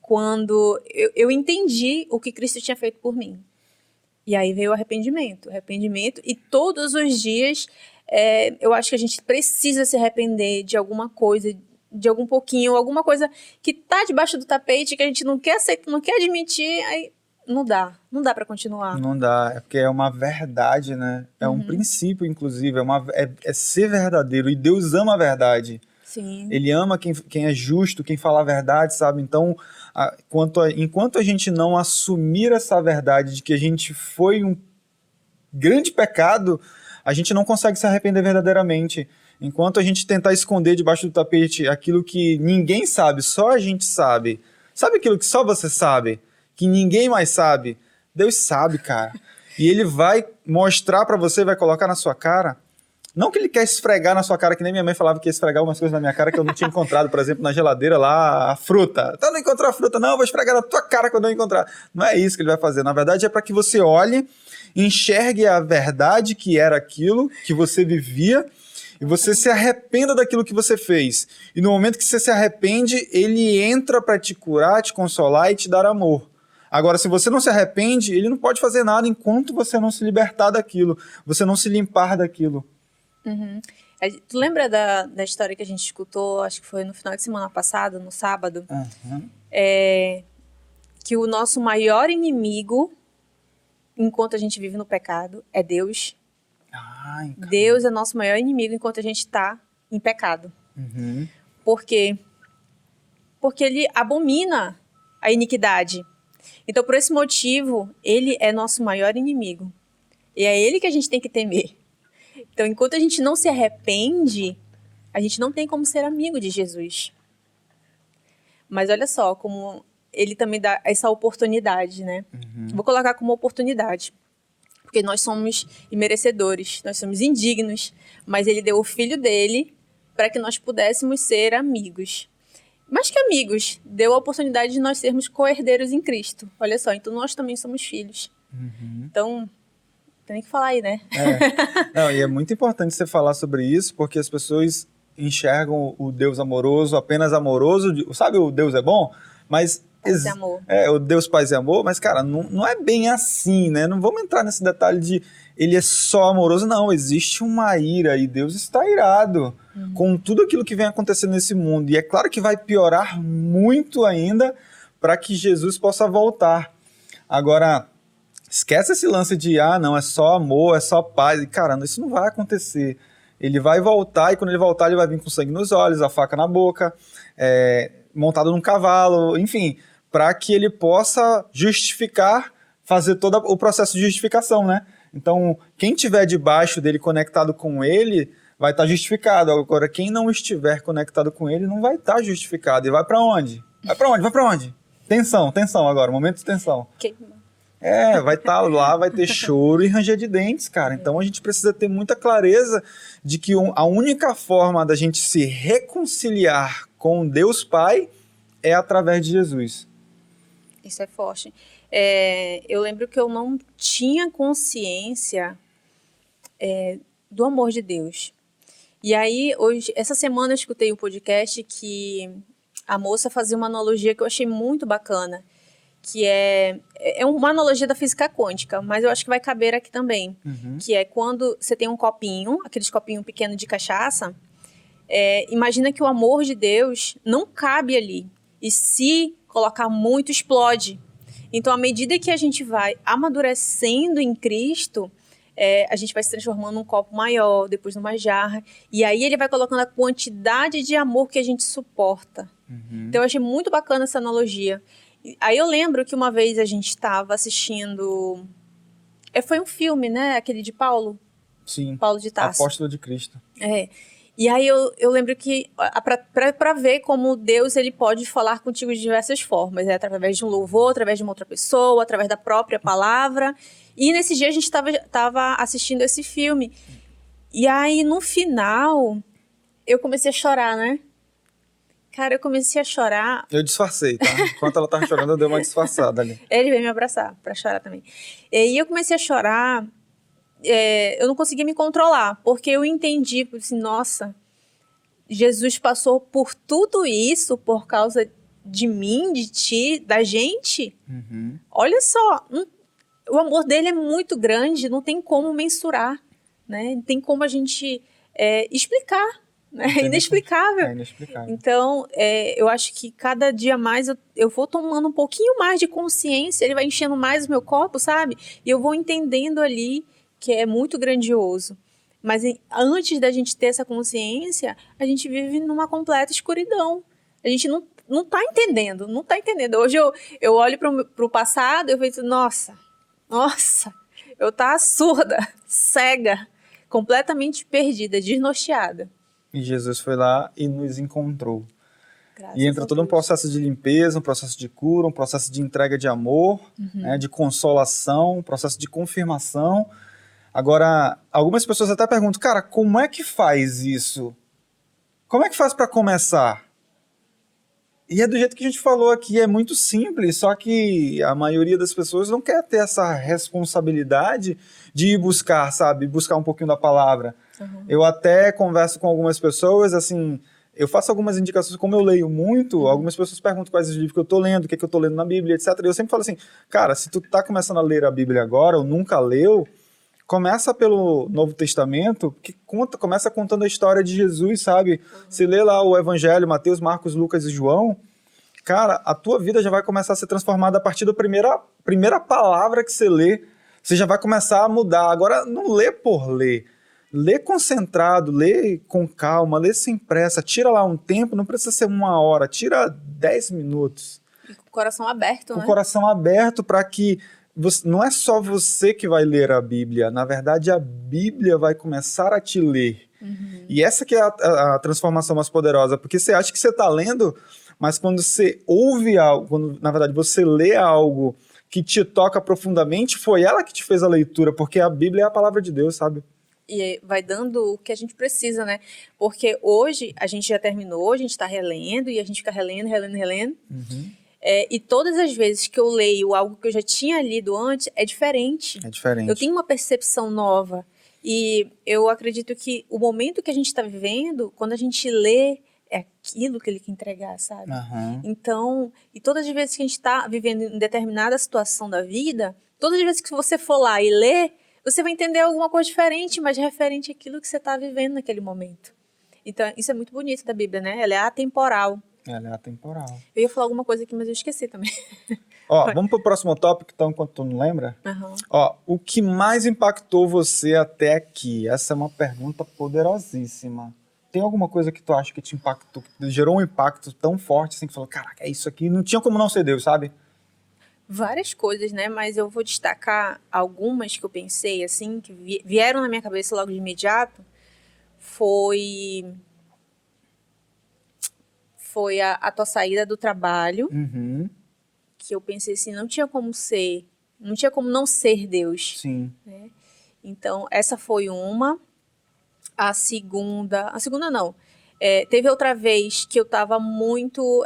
Quando eu entendi o que Cristo tinha feito por mim. E aí veio o arrependimento. E todos os dias, eu acho que a gente precisa se arrepender de alguma coisa, de algum pouquinho, alguma coisa que tá debaixo do tapete, que a gente não quer aceitar, não quer admitir, aí não dá para continuar. Não dá, é porque é uma verdade, né? É um princípio, inclusive, é ser verdadeiro, e Deus ama a verdade. Sim. Ele ama quem é justo, quem fala a verdade, sabe? Então, enquanto a gente não assumir essa verdade de que a gente foi um grande pecado, a gente não consegue se arrepender verdadeiramente. Enquanto a gente tentar esconder debaixo do tapete aquilo que ninguém sabe, só a gente sabe. Sabe aquilo que só você sabe? Que ninguém mais sabe? Deus sabe, cara. E ele vai mostrar pra você, vai colocar na sua cara. Não que ele quer esfregar na sua cara, que nem minha mãe falava que ia esfregar umas coisas na minha cara que eu não tinha encontrado, por exemplo, na geladeira lá, a fruta. Então não encontrou a fruta, não, eu vou esfregar na tua cara quando eu encontrar. Não é isso que ele vai fazer. Na verdade, é para que você olhe, enxergue a verdade que era aquilo que você vivia e você se arrependa daquilo que você fez. E no momento que você se arrepende, ele entra para te curar, te consolar e te dar amor. Agora, se você não se arrepende, ele não pode fazer nada enquanto você não se libertar daquilo, você não se limpar daquilo. Uhum. Tu lembra da história que a gente escutou, acho que foi no final de semana passado, no sábado? Uhum. Que o nosso maior inimigo, enquanto a gente vive no pecado, é Deus. Ai, Deus é nosso maior inimigo enquanto a gente está em pecado. uhum. Por quê? Porque ele abomina a iniquidade. Então, por esse motivo, ele é nosso maior inimigo. E é ele que a gente tem que temer. Então, enquanto a gente não se arrepende, a gente não tem como ser amigo de Jesus. Mas olha só, como ele também dá essa oportunidade, né? Uhum. Vou colocar como oportunidade. Porque nós somos imerecedores, nós somos indignos. Mas ele deu o filho dele para que nós pudéssemos ser amigos. Mais que amigos, deu a oportunidade de nós sermos co-herdeiros em Cristo. Olha só, então nós também somos filhos. Uhum. Então, tem que falar aí, né? Não, e é muito importante você falar sobre isso, porque as pessoas enxergam o Deus amoroso, apenas amoroso. Sabe, o Deus é bom, mas... Paz e amor. O Deus Paz e Amor, mas, cara, não é bem assim, né? Não vamos entrar nesse detalhe de ele é só amoroso, não. Existe uma ira e Deus está irado com tudo aquilo que vem acontecendo nesse mundo. E é claro que vai piorar muito ainda para que Jesus possa voltar. Agora, esquece esse lance de, não, é só amor, é só paz. E, cara, isso não vai acontecer. Ele vai voltar e quando ele voltar, ele vai vir com sangue nos olhos, a faca na boca, montado num cavalo, enfim, para que ele possa justificar, fazer todo o processo de justificação, né? Então, quem estiver debaixo dele, conectado com ele, vai estar justificado. Agora, quem não estiver conectado com ele, não vai estar justificado. E vai para onde? Vai para onde? Vai para onde? Tensão agora, momento de tensão. Vai estar lá, vai ter choro e ranger de dentes, cara. Então, a gente precisa ter muita clareza de que a única forma da gente se reconciliar com Deus Pai é através de Jesus. Isso é forte. Eu lembro que eu não tinha consciência do amor de Deus. E aí, essa semana eu escutei um podcast que a moça fazia uma analogia que eu achei muito bacana, que é uma analogia da física quântica, mas eu acho que vai caber aqui também, que é quando você tem um copinho, aqueles copinhos pequenos de cachaça, imagina que o amor de Deus não cabe ali, e se colocar muito, explode. Então, à medida que a gente vai amadurecendo em Cristo, a gente vai se transformando num copo maior, depois numa jarra, e aí ele vai colocando a quantidade de amor que a gente suporta. Então, eu achei muito bacana essa analogia. Aí eu lembro que uma vez a gente estava assistindo... foi um filme, né? Aquele de Paulo. Sim, Paulo de Tarso. Apóstolo de Cristo. E aí eu lembro que para ver como Deus ele pode falar contigo de diversas formas, através de um louvor, através de uma outra pessoa, através da própria palavra. E nesse dia a gente estava assistindo esse filme. E aí no final eu comecei a chorar, né? Cara, eu comecei a chorar. Eu disfarcei, tá? Enquanto ela tava chorando, eu dei uma disfarçada ali. Ele veio me abraçar para chorar também. E eu comecei a chorar. Eu não conseguia me controlar, porque eu entendi, assim, nossa, Jesus passou por tudo isso por causa de mim, de ti, da gente. Olha só, o amor dele é muito grande, não tem como mensurar, né? Não tem como a gente explicar, né? É inexplicável. É inexplicável. Então, eu acho que cada dia mais eu vou tomando um pouquinho mais de consciência, ele vai enchendo mais o meu copo, sabe? E eu vou entendendo ali que é muito grandioso. Mas antes da gente ter essa consciência, a gente vive numa completa escuridão. A gente não tá entendendo, não tá entendendo. Hoje eu olho pro passado e eu vejo, nossa, eu tava surda, cega, completamente perdida, desnorteada. E Jesus foi lá e nos encontrou. Graças E entra a todo um Deus. processo de limpeza, um processo de cura, um processo de entrega de amor, né, de consolação, um processo de confirmação. Agora, algumas pessoas até perguntam, cara, como é que faz isso? Como é que faz para começar? E é do jeito que a gente falou aqui, é muito simples, só que a maioria das pessoas não quer ter essa responsabilidade de ir buscar, sabe? Buscar um pouquinho da palavra. Eu até converso com algumas pessoas, assim, eu faço algumas indicações, como eu leio muito, algumas pessoas perguntam quais os livros que eu tô lendo, o que eu tô lendo na Bíblia, etc. E eu sempre falo assim, cara, se tu tá começando a ler a Bíblia agora, ou nunca leu, começa pelo Novo Testamento, que começa contando a história de Jesus, sabe? Você lê lá o Evangelho, Mateus, Marcos, Lucas e João, cara, a tua vida já vai começar a ser transformada a partir da primeira palavra que você lê. Você já vai começar a mudar. Agora, não lê por ler. Lê concentrado, lê com calma, lê sem pressa. Tira lá um tempo, não precisa ser 1 hora, tira 10 minutos. E com o coração aberto, Com né? o coração aberto para que não é só você que vai ler a Bíblia, na verdade a Bíblia vai começar a te ler. E essa que é a transformação mais poderosa, porque você acha que você está lendo, mas quando você ouve algo, quando na verdade você lê algo que te toca profundamente, foi ela que te fez a leitura, porque a Bíblia é a palavra de Deus, sabe? E vai dando o que a gente precisa, né? Porque hoje a gente já terminou, a gente está relendo e a gente fica relendo. E todas as vezes que eu leio algo que eu já tinha lido antes, é diferente. É diferente. Eu tenho uma percepção nova. E eu acredito que o momento que a gente está vivendo, quando a gente lê, é aquilo que ele quer entregar, sabe? Então, e todas as vezes que a gente está vivendo em determinada situação da vida, todas as vezes que você for lá e ler, você vai entender alguma coisa diferente, mas referente àquilo que você está vivendo naquele momento. Então, isso é muito bonito da Bíblia, né? Ela é atemporal. Ela é atemporal. Eu ia falar alguma coisa aqui, mas eu esqueci também. Ó, vamos pro próximo tópico, então, enquanto tu não lembra? Ó, o que mais impactou você até aqui? Essa é uma pergunta poderosíssima. Tem alguma coisa que tu acha que te impactou, que gerou um impacto tão forte, assim, que falou, caraca, é isso aqui, não tinha como não ser Deus, sabe? Várias coisas, né? Mas eu vou destacar algumas que eu pensei, assim, que vieram na minha cabeça logo de imediato. Foi a tua saída do trabalho, que eu pensei assim, não tinha como não ser Deus. Sim. Né? Então, essa foi uma. A segunda não. Teve outra vez que eu estava muito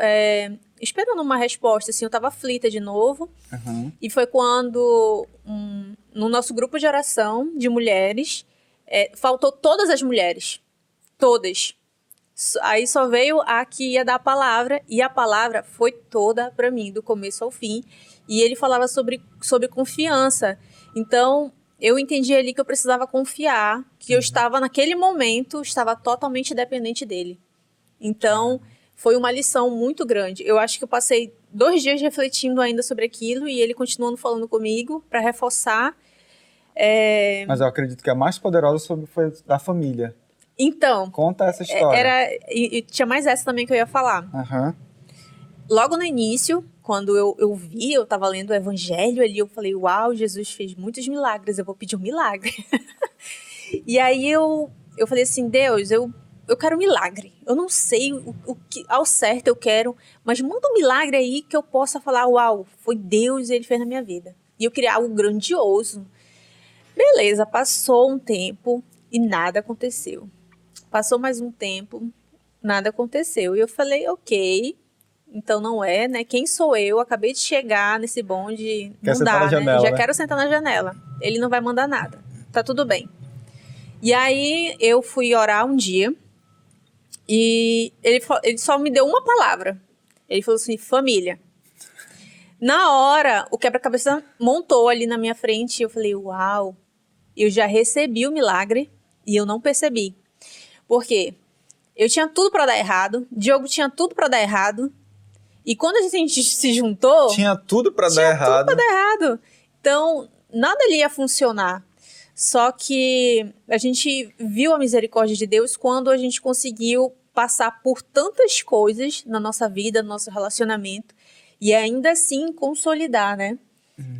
esperando uma resposta, assim, eu estava aflita de novo. E foi quando, no nosso grupo de oração de mulheres, faltou todas as mulheres. Todas. Aí só veio a que ia dar a palavra, e a palavra foi toda para mim, do começo ao fim. E ele falava sobre confiança. Então, eu entendi ali que eu precisava confiar, que eu estava, naquele momento, estava totalmente dependente dele. Então, foi uma lição muito grande. Eu acho que eu passei 2 dias refletindo ainda sobre aquilo, e ele continuando falando comigo para reforçar. Mas eu acredito que a mais poderosa foi da família. Então, conta essa história. E tinha mais essa também que eu ia falar. Logo no início, quando eu estava lendo o Evangelho ali, eu falei, uau, Jesus fez muitos milagres, eu vou pedir um milagre. E aí eu falei assim, Deus, eu quero um milagre. Eu não sei o que ao certo eu quero, mas manda um milagre aí que eu possa falar, uau, foi Deus e ele fez na minha vida. E eu queria algo grandioso. Beleza, passou um tempo e nada aconteceu. Passou mais um tempo, nada aconteceu. E eu falei, ok, então não é, né? Quem sou eu? Acabei de chegar nesse bonde, não dá, né? Já quero sentar na janela. Ele não vai mandar nada. Tá tudo bem. E aí eu fui orar um dia e ele só me deu uma palavra. Ele falou assim, família. Na hora, o quebra-cabeça montou ali na minha frente e eu falei, uau, eu já recebi o milagre e eu não percebi. Por quê? Eu tinha tudo para dar errado, Diogo tinha tudo para dar errado, e quando a gente se juntou... Tinha tudo para dar errado. Tinha tudo para dar errado. Então, nada ali ia funcionar. Só que a gente viu a misericórdia de Deus quando a gente conseguiu passar por tantas coisas na nossa vida, no nosso relacionamento, e ainda assim consolidar, né?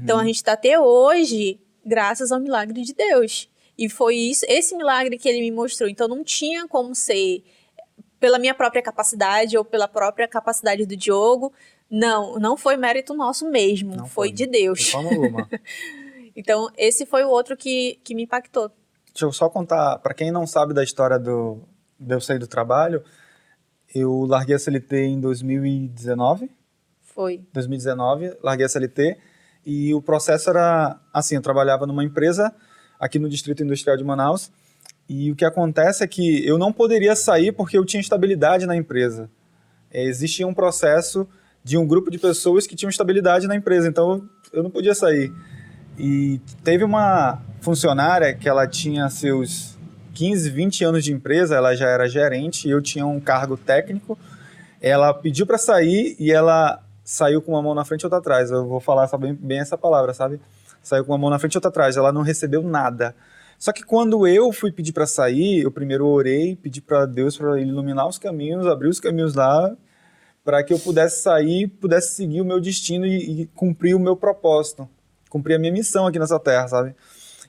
Então, a gente está até hoje graças ao milagre de Deus. E foi isso, esse milagre que ele me mostrou. Então, não tinha como ser pela minha própria capacidade ou pela própria capacidade do Diogo. Não foi mérito nosso mesmo, Não foi de Deus. De forma alguma. Então, esse foi o outro que me impactou. Deixa eu só contar, para quem não sabe da história de eu sair do trabalho, eu larguei a CLT em 2019. Foi. 2019, larguei a CLT e o processo era assim, eu trabalhava numa empresa aqui no Distrito Industrial de Manaus e o que acontece é que eu não poderia sair porque eu tinha estabilidade na empresa. Existia um processo de um grupo de pessoas que tinham estabilidade na empresa, então eu não podia sair. E teve uma funcionária que ela tinha seus 15, 20 anos de empresa, ela já era gerente e eu tinha um cargo técnico. Ela pediu para sair e ela saiu com uma mão na frente e outra atrás. Eu vou falar bem essa palavra, sabe? Saiu com uma mão na frente e outra atrás. Ela não recebeu nada. Só que quando eu fui pedir para sair, eu primeiro orei, pedi para Deus para ele iluminar os caminhos, abrir os caminhos lá, para que eu pudesse sair, pudesse seguir o meu destino e cumprir o meu propósito, cumprir a minha missão aqui nessa terra, sabe?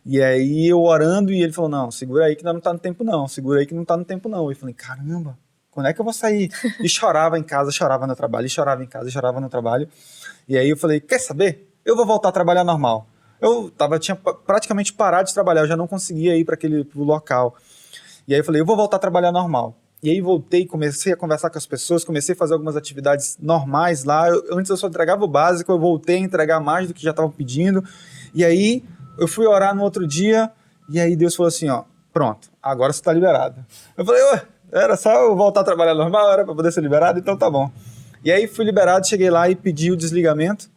E aí eu orando e ele falou, não, segura aí que ainda não tá no tempo não, segura aí que não tá no tempo não. E eu falei, caramba, quando é que eu vou sair? E chorava em casa, chorava no trabalho, e chorava em casa, e chorava no trabalho. E aí eu falei, quer saber? Eu vou voltar a trabalhar normal. Tinha praticamente parado de trabalhar, eu já não conseguia ir para pro local. E aí eu falei, eu vou voltar a trabalhar normal. E aí voltei, comecei a conversar com as pessoas, comecei a fazer algumas atividades normais lá. Antes eu só entregava o básico, eu voltei a entregar mais do que já estavam pedindo. E aí eu fui orar no outro dia, e aí Deus falou assim, ó, pronto, agora você está liberado. Eu falei, ué, era só eu voltar a trabalhar normal, era para poder ser liberado, então tá bom. E aí fui liberado, cheguei lá e pedi o desligamento,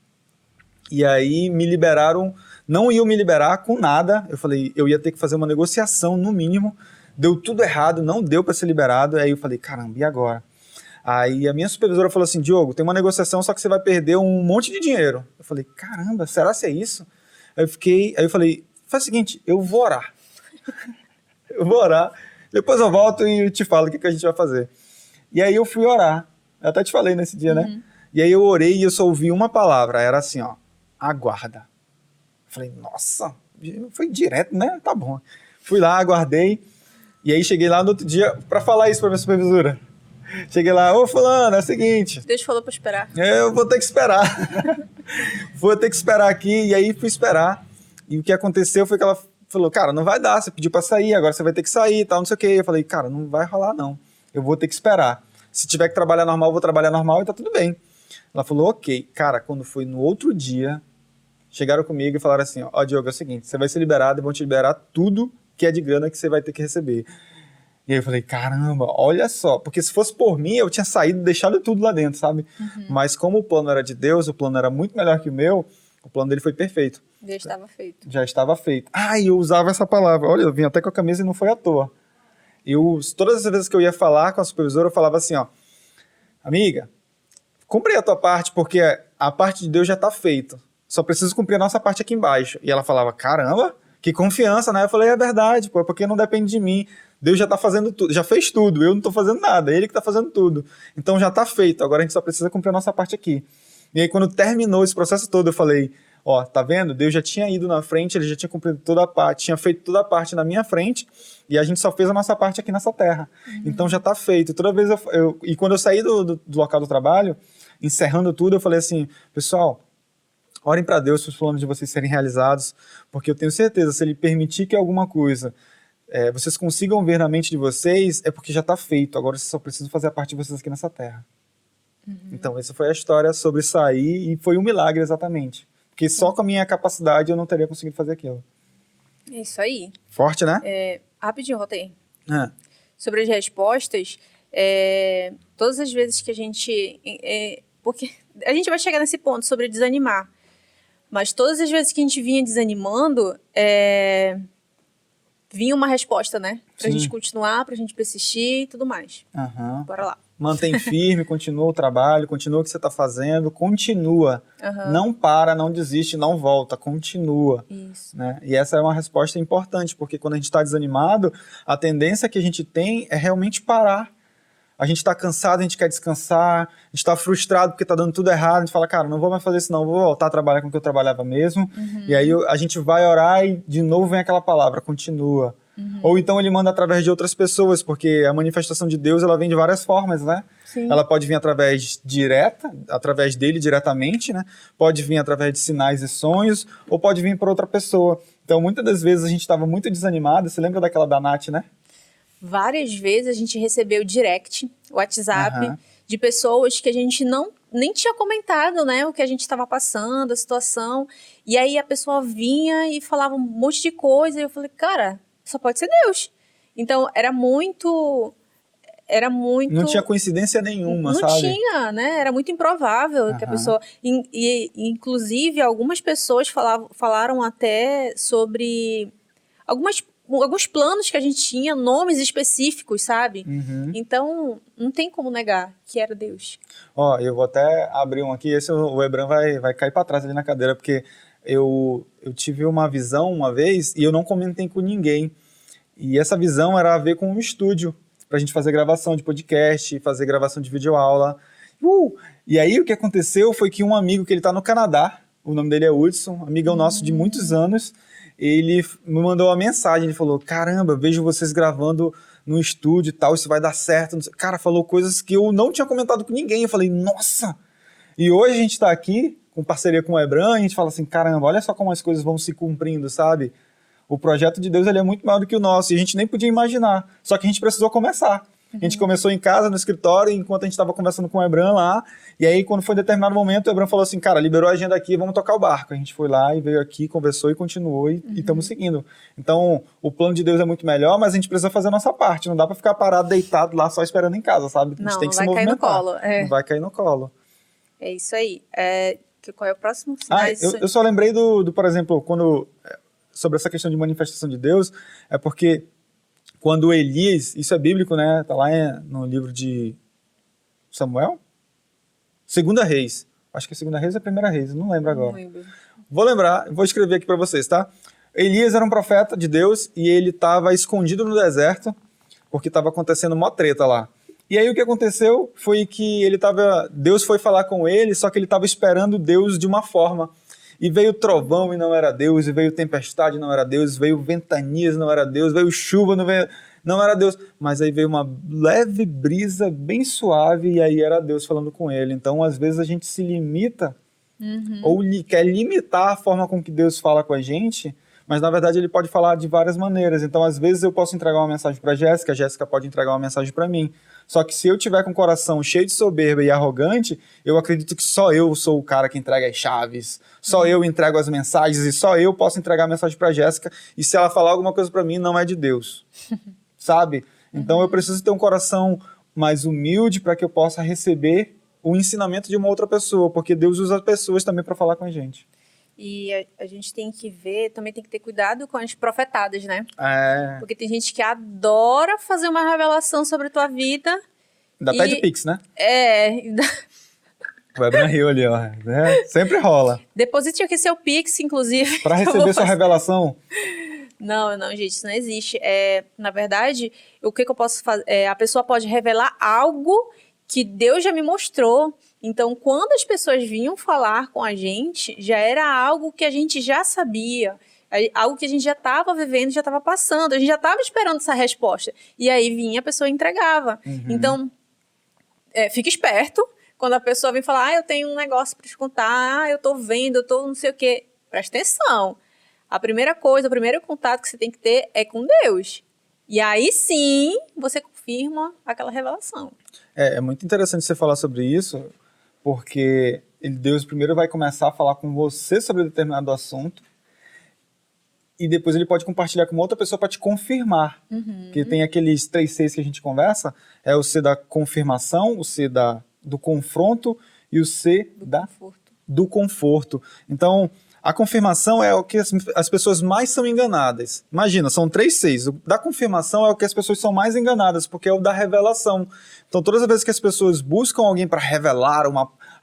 e aí me liberaram, não iam me liberar com nada, eu falei, eu ia ter que fazer uma negociação no mínimo, deu tudo errado, não deu para ser liberado, aí eu falei, caramba, e agora? Aí a minha supervisora falou assim, Diogo, tem uma negociação, só que você vai perder um monte de dinheiro. Eu falei, caramba, será que é isso? Aí eu falei, faz o seguinte, eu vou orar. Eu vou orar, depois eu volto e te falo o que a gente vai fazer. E aí eu fui orar, eu até te falei nesse dia, né? E aí eu orei e eu só ouvi uma palavra, era assim, ó, aguarda. Eu falei, nossa, foi direto, né? Tá bom. Fui lá, aguardei, e aí cheguei lá no outro dia para falar isso para minha supervisora. Cheguei lá, ô fulano, é o seguinte... Deus falou para esperar. Eu vou ter que esperar. Vou ter que esperar aqui, e aí fui esperar. E o que aconteceu foi que ela falou, cara, não vai dar, você pediu para sair, agora você vai ter que sair e tal, não sei o quê. Eu falei, cara, não vai rolar não, eu vou ter que esperar. Se tiver que trabalhar normal, eu vou trabalhar normal e tá tudo bem. Ela falou, ok. Cara, quando foi no outro dia, chegaram comigo e falaram assim, ó, Diogo, é o seguinte, você vai ser liberado e vão te liberar tudo que é de grana que você vai ter que receber. E aí eu falei, caramba, olha só, porque se fosse por mim, eu tinha saído, deixado tudo lá dentro, sabe? Mas como o plano era de Deus, o plano era muito melhor que o meu, o plano dele foi perfeito. Já estava feito. Já estava feito. Ah, e eu usava essa palavra, olha, eu vim até com a camisa e não foi à toa. Todas as vezes que eu ia falar com a supervisora, eu falava assim, ó, amiga, cumpri a tua parte, porque a parte de Deus já está feita, só preciso cumprir a nossa parte aqui embaixo. E ela falava, caramba, que confiança, né? Eu falei, é verdade, pô, porque não depende de mim. Deus já está fazendo tudo, já fez tudo, eu não estou fazendo nada, ele que está fazendo tudo. Então já está feito, agora a gente só precisa cumprir a nossa parte aqui. E aí quando terminou esse processo todo, eu falei, ó, tá vendo? Deus já tinha ido na frente, ele já tinha cumprido toda a parte, tinha feito toda a parte na minha frente, e a gente só fez a nossa parte aqui nessa terra. Então já está feito. Toda vez e quando eu saí do local do trabalho, encerrando tudo, eu falei assim, pessoal, orem para Deus para os planos de vocês serem realizados, porque eu tenho certeza, se ele permitir que alguma coisa vocês consigam ver na mente de vocês, é porque já está feito. Agora vocês só precisam fazer a parte de vocês aqui nessa terra. Então, essa foi a história sobre sair, e foi um milagre exatamente. Porque só com a minha capacidade eu não teria conseguido fazer aquilo. É isso aí. Forte, né? Rapidinho, Rotem. Sobre as respostas, todas as vezes que a gente... porque a gente vai chegar nesse ponto sobre desanimar. Mas todas as vezes que a gente vinha desanimando... vinha uma resposta, né? Pra gente continuar, pra gente persistir e tudo mais. Bora lá. Mantém firme, continua o trabalho, continua o que você está fazendo, continua. Não para, não desiste, não volta, continua. Isso. Né? E essa é uma resposta importante, porque quando a gente está desanimado, a tendência que a gente tem é realmente parar. a gente tá cansado, a gente quer descansar, a gente tá frustrado porque tá dando tudo errado, a gente fala, cara, não vou mais fazer isso não, vou voltar a trabalhar com o que eu trabalhava mesmo. E aí a gente vai orar e de novo vem aquela palavra, continua. Ou então ele manda através de outras pessoas, porque a manifestação de Deus, ela vem de várias formas, né? Sim. Ela pode vir através dele diretamente, né? Pode vir através de sinais e sonhos, ou pode vir por outra pessoa. Então, muitas das vezes a gente estava muito desanimado. Você lembra daquela da Nath, né? Várias vezes a gente recebeu direct, WhatsApp, de pessoas que a gente nem tinha comentado, né, o que a gente estava passando, a situação. E aí a pessoa vinha e falava um monte de coisa, e eu falei, cara, só pode ser Deus. Então, era muito... Não tinha coincidência nenhuma, não sabe? Não tinha, né? Era muito improvável que a pessoa... Inclusive, algumas pessoas falaram até sobre alguns planos que a gente tinha, nomes específicos, sabe? Então, não tem como negar que era Deus. Ó, eu vou até abrir um aqui, o Ebram vai cair para trás ali na cadeira, porque eu tive uma visão uma vez e eu não comentei com ninguém. E essa visão era a ver com um estúdio, pra gente fazer gravação de podcast, fazer gravação de videoaula. E aí o que aconteceu foi que um amigo que ele tá no Canadá, o nome dele é Hudson, amigão nosso de muitos anos, ele me mandou uma mensagem, ele falou, caramba, vejo vocês gravando no estúdio e tal, isso vai dar certo. Cara, falou coisas que eu não tinha comentado com ninguém, eu falei, nossa! E hoje a gente tá aqui, com parceria com o Ebram, a gente fala assim, caramba, olha só como as coisas vão se cumprindo, sabe? O projeto de Deus ele é muito maior do que o nosso, e a gente nem podia imaginar, só que a gente precisou começar. A gente começou em casa, no escritório, enquanto a gente estava conversando com o Ebram lá, e aí quando foi em determinado momento, o Ebram falou assim, cara, liberou a agenda aqui, vamos tocar o barco. A gente foi lá e veio aqui, conversou e continuou, e estamos seguindo. Então, o plano de Deus é muito melhor, mas a gente precisa fazer a nossa parte, não dá para ficar parado, deitado lá, só esperando em casa, sabe? A gente tem que se movimentar. Não vai cair no colo. Não vai cair no colo. É isso aí. Qual é o próximo? Eu só lembrei por exemplo, sobre essa questão de manifestação de Deus, é porque quando Elias, isso é bíblico, né? Tá lá no livro de Samuel? Segunda Reis. Acho que Segunda Reis é Primeira Reis, não lembro agora. Não lembro. Vou lembrar, vou escrever aqui para vocês, tá? Elias era um profeta de Deus e ele estava escondido no deserto porque estava acontecendo uma treta lá. E aí o que aconteceu foi que Deus foi falar com ele, só que ele estava esperando Deus de uma forma. E veio trovão e não era Deus, e veio tempestade e não era Deus, veio ventanias e não era Deus, veio chuva não era Deus. Mas aí veio uma leve brisa bem suave e aí era Deus falando com ele. Então, às vezes a gente se limita ou quer limitar a forma com que Deus fala com a gente, mas na verdade ele pode falar de várias maneiras. Então, às vezes eu posso entregar uma mensagem para a Jéssica pode entregar uma mensagem para mim. Só que se eu tiver com o coração cheio de soberba e arrogante, eu acredito que só eu sou o cara que entrega as chaves, só eu entrego as mensagens e só eu posso entregar a mensagem para a Jéssica, e se ela falar alguma coisa para mim, não é de Deus, sabe? Então eu preciso ter um coração mais humilde para que eu possa receber o ensinamento de uma outra pessoa, porque Deus usa pessoas também para falar com a gente. E a gente tem que ver, também tem que ter cuidado com as profetadas, né? Porque tem gente que adora fazer uma revelação sobre a tua vida. Ainda pede Pix, né? Ainda... O Ebram riu ali, ó. Sempre rola. Deposite aqui seu Pix, inclusive. Para receber sua revelação. Não, gente, isso não existe. Na verdade, o que eu posso fazer? A pessoa pode revelar algo que Deus já me mostrou. Então, quando as pessoas vinham falar com a gente, já era algo que a gente já sabia, algo que a gente já estava vivendo, já estava passando, a gente já estava esperando essa resposta. E aí vinha a pessoa e entregava. Então, fica esperto quando a pessoa vem falar, eu tenho um negócio para te contar, eu estou vendo, eu estou não sei o quê. Presta atenção. A primeira coisa, o primeiro contato que você tem que ter é com Deus. E aí sim, você confirma aquela revelação. É muito interessante você falar sobre isso, porque Deus primeiro vai começar a falar com você sobre determinado assunto e depois ele pode compartilhar com outra pessoa para te confirmar. Que tem aqueles 3 Cs que a gente conversa, é o C da confirmação, o C do confronto e o C do conforto. Então, a confirmação é o que as pessoas mais são enganadas. Imagina, são 3 Cs. O da confirmação é o que as pessoas são mais enganadas, porque é o da revelação. Então, todas as vezes que as pessoas buscam alguém para revelar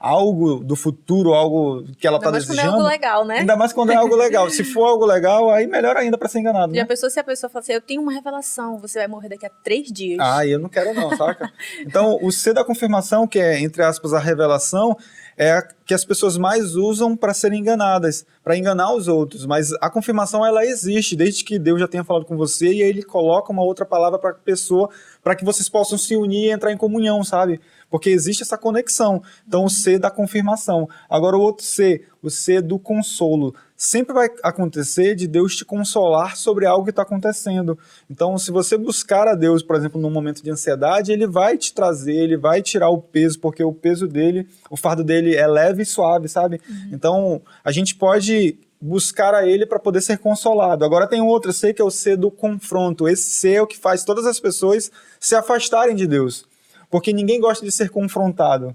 algo do futuro, algo que ela está desejando. Ainda mais quando é algo legal, né? Ainda mais quando é algo legal. Se for algo legal, aí melhor ainda para ser enganado, né? Já pensou se a pessoa fala assim, eu tenho uma revelação, você vai morrer daqui a 3 dias. Ah, eu não quero não, saca? Então, o C da confirmação, que é, entre aspas, a revelação, é a que as pessoas mais usam para serem enganadas, para enganar os outros. Mas a confirmação, ela existe, desde que Deus já tenha falado com você, e aí ele coloca uma outra palavra para a pessoa, para que vocês possam se unir e entrar em comunhão, sabe? Porque existe essa conexão. Então, o C da confirmação. Agora, o outro C, o C do consolo. Sempre vai acontecer de Deus te consolar sobre algo que está acontecendo. Então, se você buscar a Deus, por exemplo, num momento de ansiedade, ele vai te trazer, ele vai tirar o peso, porque o peso dele, o fardo dele é leve e suave, sabe? Então, a gente pode buscar a ele para poder ser consolado. Agora tem outro C, que é o C do confronto. Esse C é o que faz todas as pessoas se afastarem de Deus. Porque ninguém gosta de ser confrontado.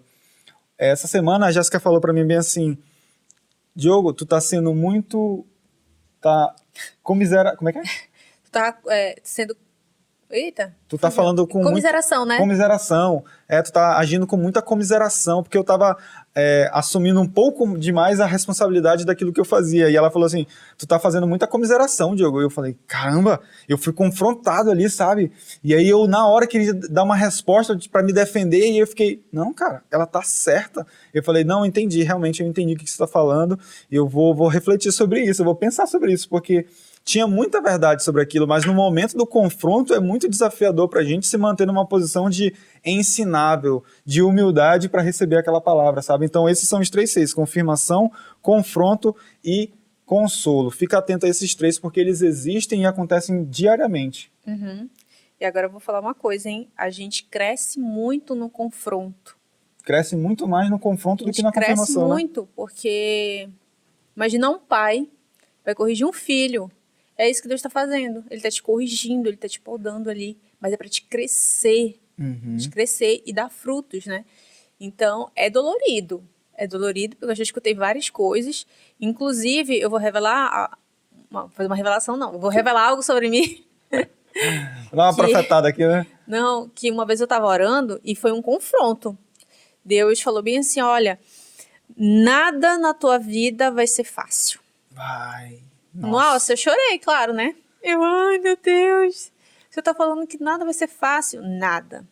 Essa semana a Jéssica falou para mim bem assim, Diogo, tu tá sendo muito... Como é que é? Tu tá sendo... Eita. Tu tá falando com comiseração, né? Comiseração. Tu tá agindo com muita comiseração, porque eu tava assumindo um pouco demais a responsabilidade daquilo que eu fazia. E ela falou assim, tu tá fazendo muita comiseração, Diogo. E eu falei, caramba, eu fui confrontado ali, sabe? E aí eu, na hora, queria dar uma resposta pra me defender, e eu fiquei, não, cara, ela tá certa. Eu falei, não, entendi, realmente eu entendi o que você tá falando, e eu vou refletir sobre isso, eu vou pensar sobre isso, porque... tinha muita verdade sobre aquilo, mas no momento do confronto é muito desafiador para a gente se manter numa posição de ensinável, de humildade para receber aquela palavra, sabe? Então esses são os 3 Cs, confirmação, confronto e consolo. Fica atento a esses 3 porque eles existem e acontecem diariamente. E agora eu vou falar uma coisa, hein? A gente cresce muito no confronto. Cresce muito mais no confronto do que na confirmação, cresce muito, porque imagina um pai vai corrigir um filho. É isso que Deus está fazendo. Ele está te corrigindo, ele está te podando ali. Mas é para te crescer. Te crescer e dar frutos, né? Então, é dolorido. É dolorido, porque eu já escutei várias coisas. Inclusive, eu vou revelar... fazer uma revelação, não. Eu vou revelar algo sobre mim. Vou dar uma profetada aqui, né? Não, que uma vez eu estava orando e foi um confronto. Deus falou bem assim, olha, nada na tua vida vai ser fácil. Vai... Nossa, eu chorei, claro, né? Ai, meu Deus. Você tá falando que nada vai ser fácil? Nada.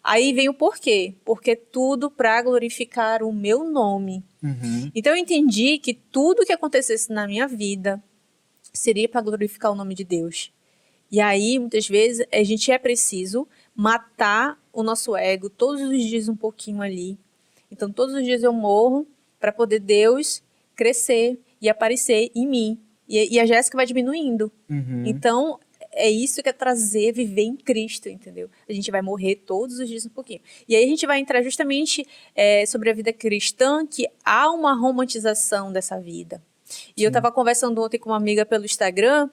Aí vem o porquê. Porque tudo para glorificar o meu nome. Então eu entendi que tudo que acontecesse na minha vida seria para glorificar o nome de Deus. E aí, muitas vezes, a gente é preciso matar o nosso ego todos os dias um pouquinho ali. Então, todos os dias eu morro para poder Deus crescer e aparecer em mim. E a Jéssica vai diminuindo. Então, é isso que é trazer, viver em Cristo, entendeu? A gente vai morrer todos os dias um pouquinho. E aí a gente vai entrar justamente sobre a vida cristã, que há uma romantização dessa vida. E eu estava conversando ontem com uma amiga pelo Instagram,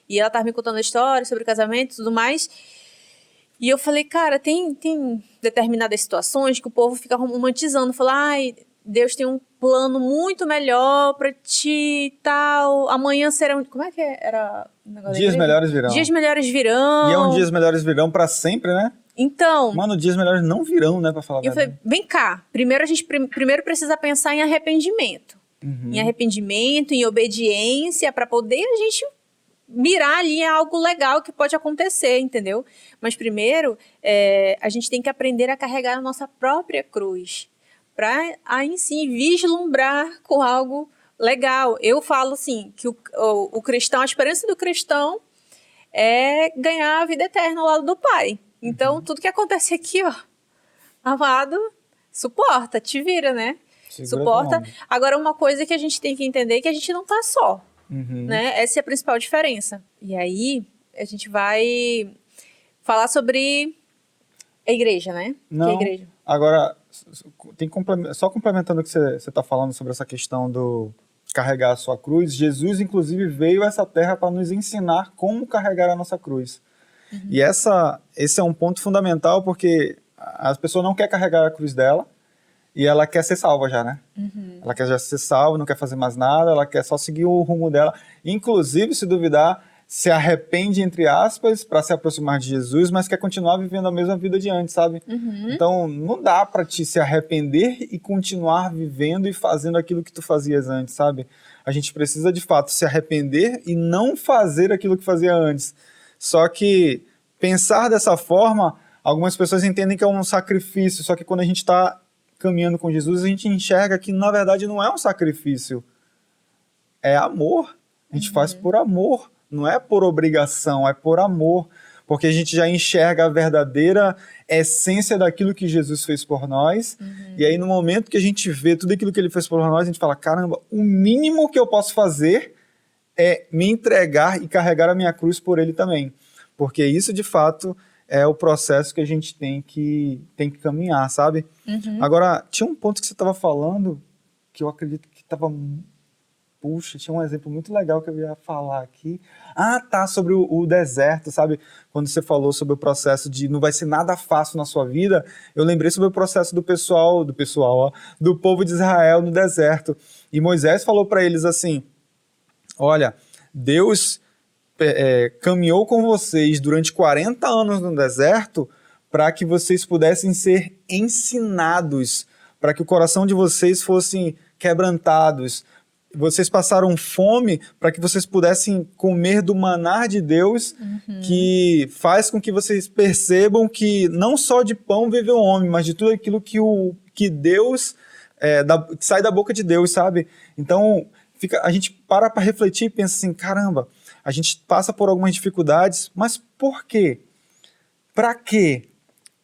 e ela estava me contando a história sobre casamento e tudo mais. E eu falei, cara, tem determinadas situações que o povo fica romantizando. Fala, ai... Deus tem um plano muito melhor pra ti e tal. Amanhã serão... Como é que era o negócio? Dias melhores virão. Dias melhores virão. E é um dias melhores virão pra sempre, né? Então... Mano, dias melhores não virão, né? Pra falar a verdade. Eu falei, vem cá. Primeiro a gente precisa pensar em arrependimento. Em arrependimento, em obediência, pra poder a gente mirar ali em algo legal que pode acontecer, entendeu? Mas primeiro, a gente tem que aprender a carregar a nossa própria cruz. Para aí sim vislumbrar com algo legal. Eu falo assim, que o cristão, a esperança do cristão é ganhar a vida eterna ao lado do Pai. Então, tudo que acontece aqui, ó, amado, suporta, te vira, né? Suporta. Agora, uma coisa que a gente tem que entender é que a gente não tá só, né? Essa é a principal diferença. E aí, a gente vai falar sobre a igreja, né? Não, que é a igreja. Agora... só complementando o que você está falando sobre essa questão do carregar a sua cruz, Jesus, inclusive, veio a essa terra para nos ensinar como carregar a nossa cruz. E esse é um ponto fundamental, porque a pessoa não quer carregar a cruz dela e ela quer ser salva já, né? Ela quer já ser salva, não quer fazer mais nada, ela quer só seguir o rumo dela. Inclusive, se duvidar, se arrepende, entre aspas, para se aproximar de Jesus, mas quer continuar vivendo a mesma vida de antes, sabe? Então, não dá para te se arrepender e continuar vivendo e fazendo aquilo que tu fazias antes, sabe? A gente precisa, de fato, se arrepender e não fazer aquilo que fazia antes. Só que pensar dessa forma, algumas pessoas entendem que é um sacrifício, só que quando a gente está caminhando com Jesus, a gente enxerga que, na verdade, não é um sacrifício. É amor. A gente faz por amor. Não é por obrigação, é por amor. Porque a gente já enxerga a verdadeira essência daquilo que Jesus fez por nós. E aí, no momento que a gente vê tudo aquilo que ele fez por nós, a gente fala, caramba, o mínimo que eu posso fazer é me entregar e carregar a minha cruz por ele também. Porque isso, de fato, é o processo que a gente tem que caminhar, sabe? Agora, tinha um ponto que você estava falando que eu acredito que estava... Puxa, tinha um exemplo muito legal que eu ia falar aqui. Ah, tá, sobre o deserto, sabe? Quando você falou sobre o processo de não vai ser nada fácil na sua vida, eu lembrei sobre o processo do povo de Israel no deserto. E Moisés falou para eles assim, olha, Deus caminhou com vocês durante 40 anos no deserto para que vocês pudessem ser ensinados, para que o coração de vocês fosse quebrantados. Vocês passaram fome para que vocês pudessem comer do maná de Deus, que faz com que vocês percebam que não só de pão vive o homem, mas de tudo aquilo que Deus, que sai da boca de Deus, sabe? Então, a gente para refletir e pensa assim, caramba, a gente passa por algumas dificuldades, mas por quê? Para quê?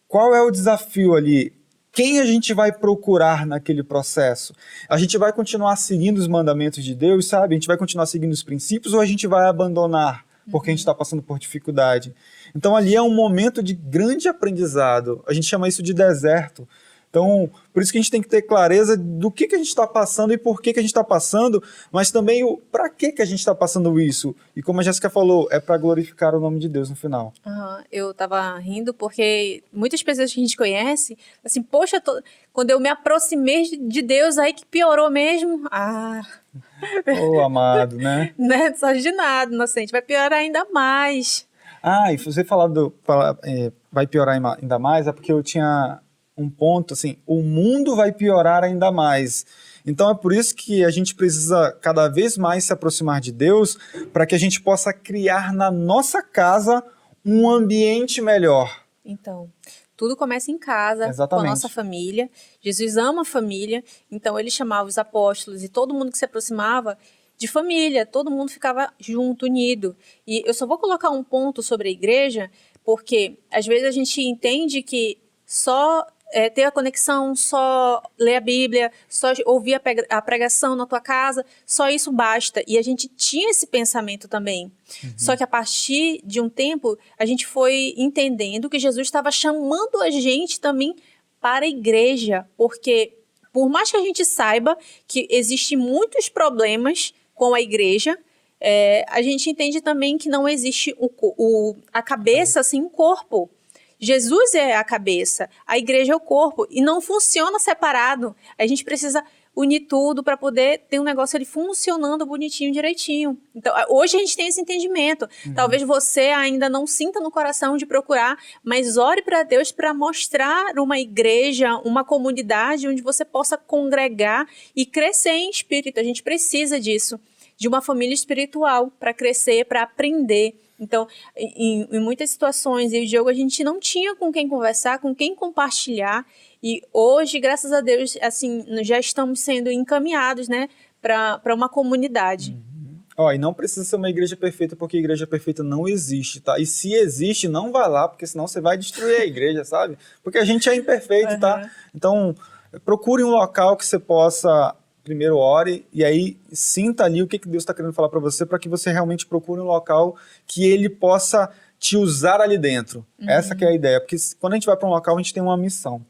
Qual é o desafio ali? Quem a gente vai procurar naquele processo? A gente vai continuar seguindo os mandamentos de Deus, sabe? A gente vai continuar seguindo os princípios ou a gente vai abandonar porque a gente está passando por dificuldade? Então ali é um momento de grande aprendizado. A gente chama isso de deserto. Então, por isso que a gente tem que ter clareza do que a gente está passando e por que a gente está passando, mas também o para que a gente está passando isso. E como a Jéssica falou, é para glorificar o nome de Deus no final. Eu tava rindo porque muitas pessoas que a gente conhece, assim, poxa, quando eu me aproximei de Deus, aí que piorou mesmo. Ô, amado, né? Né? Só de nada, inocente, vai piorar ainda mais. E você falar vai piorar ainda mais, é porque eu tinha um ponto, assim, o mundo vai piorar ainda mais. Então é por isso que a gente precisa cada vez mais se aproximar de Deus para que a gente possa criar na nossa casa um ambiente melhor. Então, tudo começa em casa, Exatamente. Com a nossa família. Jesus ama a família, então ele chamava os apóstolos e todo mundo que se aproximava de família, todo mundo ficava junto, unido. E eu só vou colocar um ponto sobre a igreja, porque às vezes a gente entende que só ter a conexão, só ler a Bíblia, só ouvir a pregação na tua casa, só isso basta. E a gente tinha esse pensamento também. Só que a partir de um tempo, a gente foi entendendo que Jesus estava chamando a gente também para a igreja, porque por mais que a gente saiba que existem muitos problemas com a igreja, a gente entende também que não existe a cabeça sem o corpo. Jesus é a cabeça, a igreja é o corpo e não funciona separado. A gente precisa unir tudo para poder ter um negócio ali funcionando bonitinho, direitinho. Então, hoje a gente tem esse entendimento. Talvez você ainda não sinta no coração de procurar, mas ore para Deus para mostrar uma igreja, uma comunidade onde você possa congregar e crescer em espírito. A gente precisa disso, de uma família espiritual para crescer, para aprender. Então, em muitas situações, eu e o Diogo, a gente não tinha com quem conversar, com quem compartilhar. E hoje, graças a Deus, assim, já estamos sendo encaminhados, né, para uma comunidade. E não precisa ser uma igreja perfeita, porque igreja perfeita não existe, tá? E se existe, não vai lá, porque senão você vai destruir a igreja, sabe? Porque a gente é imperfeito, tá? Então, procure um local que você possa... Primeiro ore e aí sinta ali o que Deus está querendo falar para você, para que você realmente procure um local que ele possa te usar ali dentro. Essa que é a ideia, porque quando a gente vai para um local, a gente tem uma missão.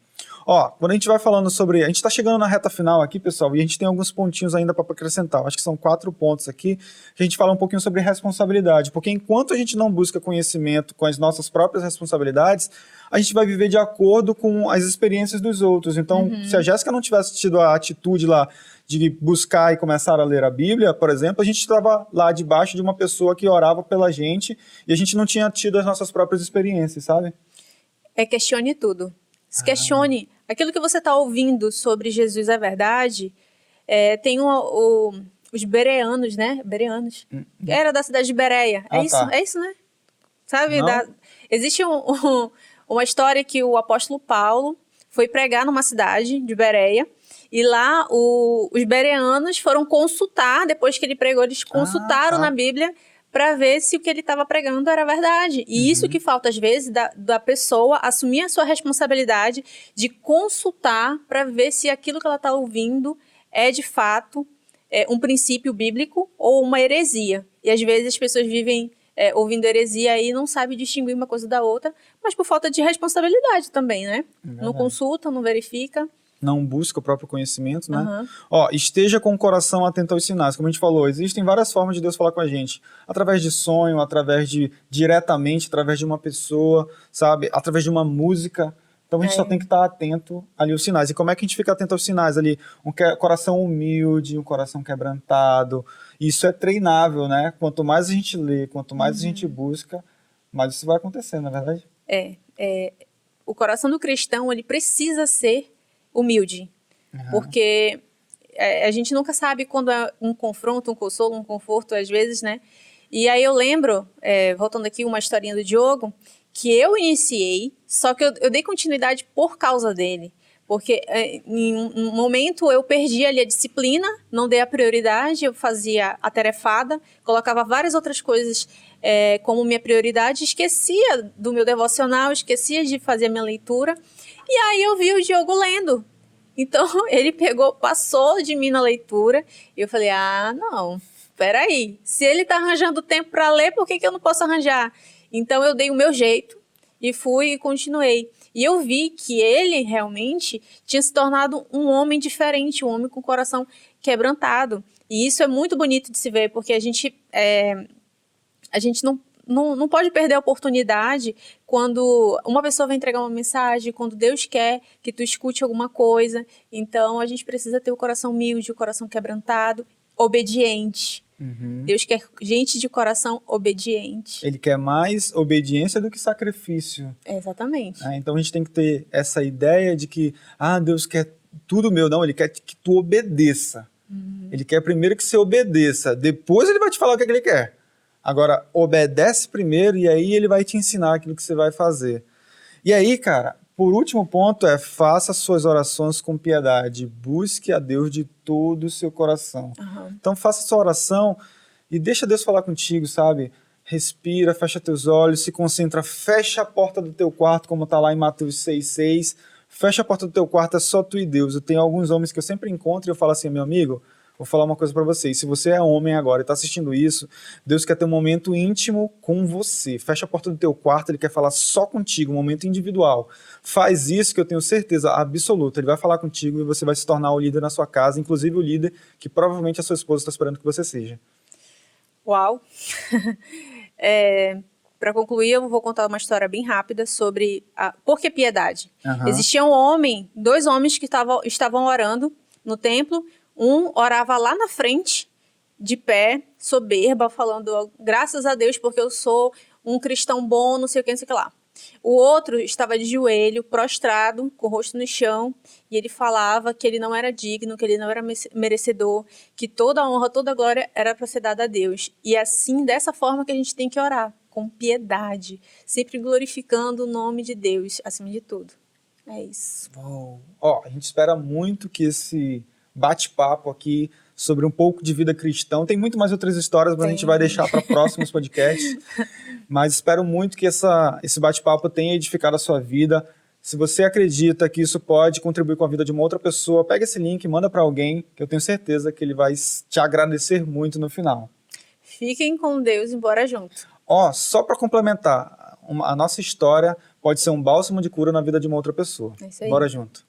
Ó, quando a gente vai falando sobre... A gente está chegando na reta final aqui, pessoal, e a gente tem alguns pontinhos ainda para acrescentar. Acho que são 4 pontos aqui, que a gente fala um pouquinho sobre responsabilidade. Porque enquanto a gente não busca conhecimento com as nossas próprias responsabilidades, a gente vai viver de acordo com as experiências dos outros. Então, se a Jéssica não tivesse tido a atitude lá de buscar e começar a ler a Bíblia, por exemplo, a gente estava lá debaixo de uma pessoa que orava pela gente e a gente não tinha tido as nossas próprias experiências, sabe? Questione tudo. Se questione. Aquilo que você está ouvindo sobre Jesus é verdade. Tem os bereanos, né? Bereanos. Era da cidade de Bereia. Tá. É isso, né? Sabe? Não? Existe uma história que o apóstolo Paulo foi pregar numa cidade de Bereia. E lá os bereanos foram consultar, depois que ele pregou, eles consultaram na Bíblia para ver se o que ele estava pregando era verdade. E isso que falta, às vezes, da pessoa assumir a sua responsabilidade de consultar para ver se aquilo que ela está ouvindo é, de fato, um princípio bíblico ou uma heresia. E, às vezes, as pessoas vivem ouvindo heresia e não sabem distinguir uma coisa da outra, mas por falta de responsabilidade também, né? Não consulta, não verifica. Não busca o próprio conhecimento, né? Ó, esteja com o coração atento aos sinais. Como a gente falou, existem várias formas de Deus falar com a gente. Através de sonho, diretamente, através de uma pessoa, sabe? Através de uma música. Então a gente só tem que estar atento ali aos sinais. E como é que a gente fica atento aos sinais ali? Um coração humilde, um coração quebrantado. Isso é treinável, né? Quanto mais a gente lê, quanto mais a gente busca, mais isso vai acontecer, não é verdade? O coração do cristão, ele precisa ser humilde, porque a gente nunca sabe quando é um confronto, um consolo, um conforto, às vezes, né? E aí eu lembro, voltando aqui uma historinha do Diogo, que eu iniciei, só que eu dei continuidade por causa dele, porque em um momento eu perdi ali a disciplina, não dei a prioridade, eu fazia atarefada, colocava várias outras coisas como minha prioridade, esquecia do meu devocional, esquecia de fazer a minha leitura. E aí eu vi o Diogo lendo. Então, ele passou de mim na leitura. E eu falei, não, peraí. Se ele tá arranjando tempo para ler, por que eu não posso arranjar? Então, eu dei o meu jeito e fui e continuei. E eu vi que ele realmente tinha se tornado um homem diferente, um homem com o coração quebrantado. E isso é muito bonito de se ver, porque a gente não pode perder a oportunidade quando uma pessoa vai entregar uma mensagem, quando Deus quer que tu escute alguma coisa. Então, a gente precisa ter o coração humilde, o coração quebrantado, obediente. Deus quer gente de coração obediente. Ele quer mais obediência do que sacrifício. Exatamente. Então, a gente tem que ter essa ideia de que, Deus quer tudo meu. Não, ele quer que tu obedeça. Ele quer primeiro que você obedeça. Depois ele vai te falar o que ele quer. Agora, obedece primeiro e aí ele vai te ensinar aquilo que você vai fazer. E aí, cara, por último ponto faça suas orações com piedade. Busque a Deus de todo o seu coração. Então, faça sua oração e deixa Deus falar contigo, sabe? Respira, fecha teus olhos, se concentra, fecha a porta do teu quarto, como está lá em Mateus 6,6. Fecha a porta do teu quarto, é só tu e Deus. Eu tenho alguns homens que eu sempre encontro e eu falo assim, meu amigo... Vou falar uma coisa para vocês, se você é homem agora e está assistindo isso, Deus quer ter um momento íntimo com você. Fecha a porta do teu quarto, Ele quer falar só contigo, um momento individual. Faz isso que eu tenho certeza absoluta, Ele vai falar contigo e você vai se tornar o líder na sua casa, inclusive o líder que provavelmente a sua esposa está esperando que você seja. Uau! Para concluir, eu vou contar uma história bem rápida sobre por que piedade. Existia dois homens que estavam orando no templo. Um orava lá na frente, de pé, soberba, falando graças a Deus porque eu sou um cristão bom, não sei o que, não sei o que lá. O outro estava de joelho, prostrado, com o rosto no chão, e ele falava que ele não era digno, que ele não era merecedor, que toda a honra, toda a glória era para ser dada a Deus. E assim, dessa forma que a gente tem que orar, com piedade, sempre glorificando o nome de Deus, acima de tudo. É isso. A gente espera muito que esse bate-papo aqui sobre um pouco de vida cristã. Tem muito mais outras histórias, mas a gente vai deixar para próximos podcasts. Mas espero muito que esse bate-papo tenha edificado a sua vida. Se você acredita que isso pode contribuir com a vida de uma outra pessoa, pega esse link, manda para alguém, que eu tenho certeza que ele vai te agradecer muito no final. Fiquem com Deus, embora junto. Só para complementar, a nossa história pode ser um bálsamo de cura na vida de uma outra pessoa. É isso aí. Bora junto.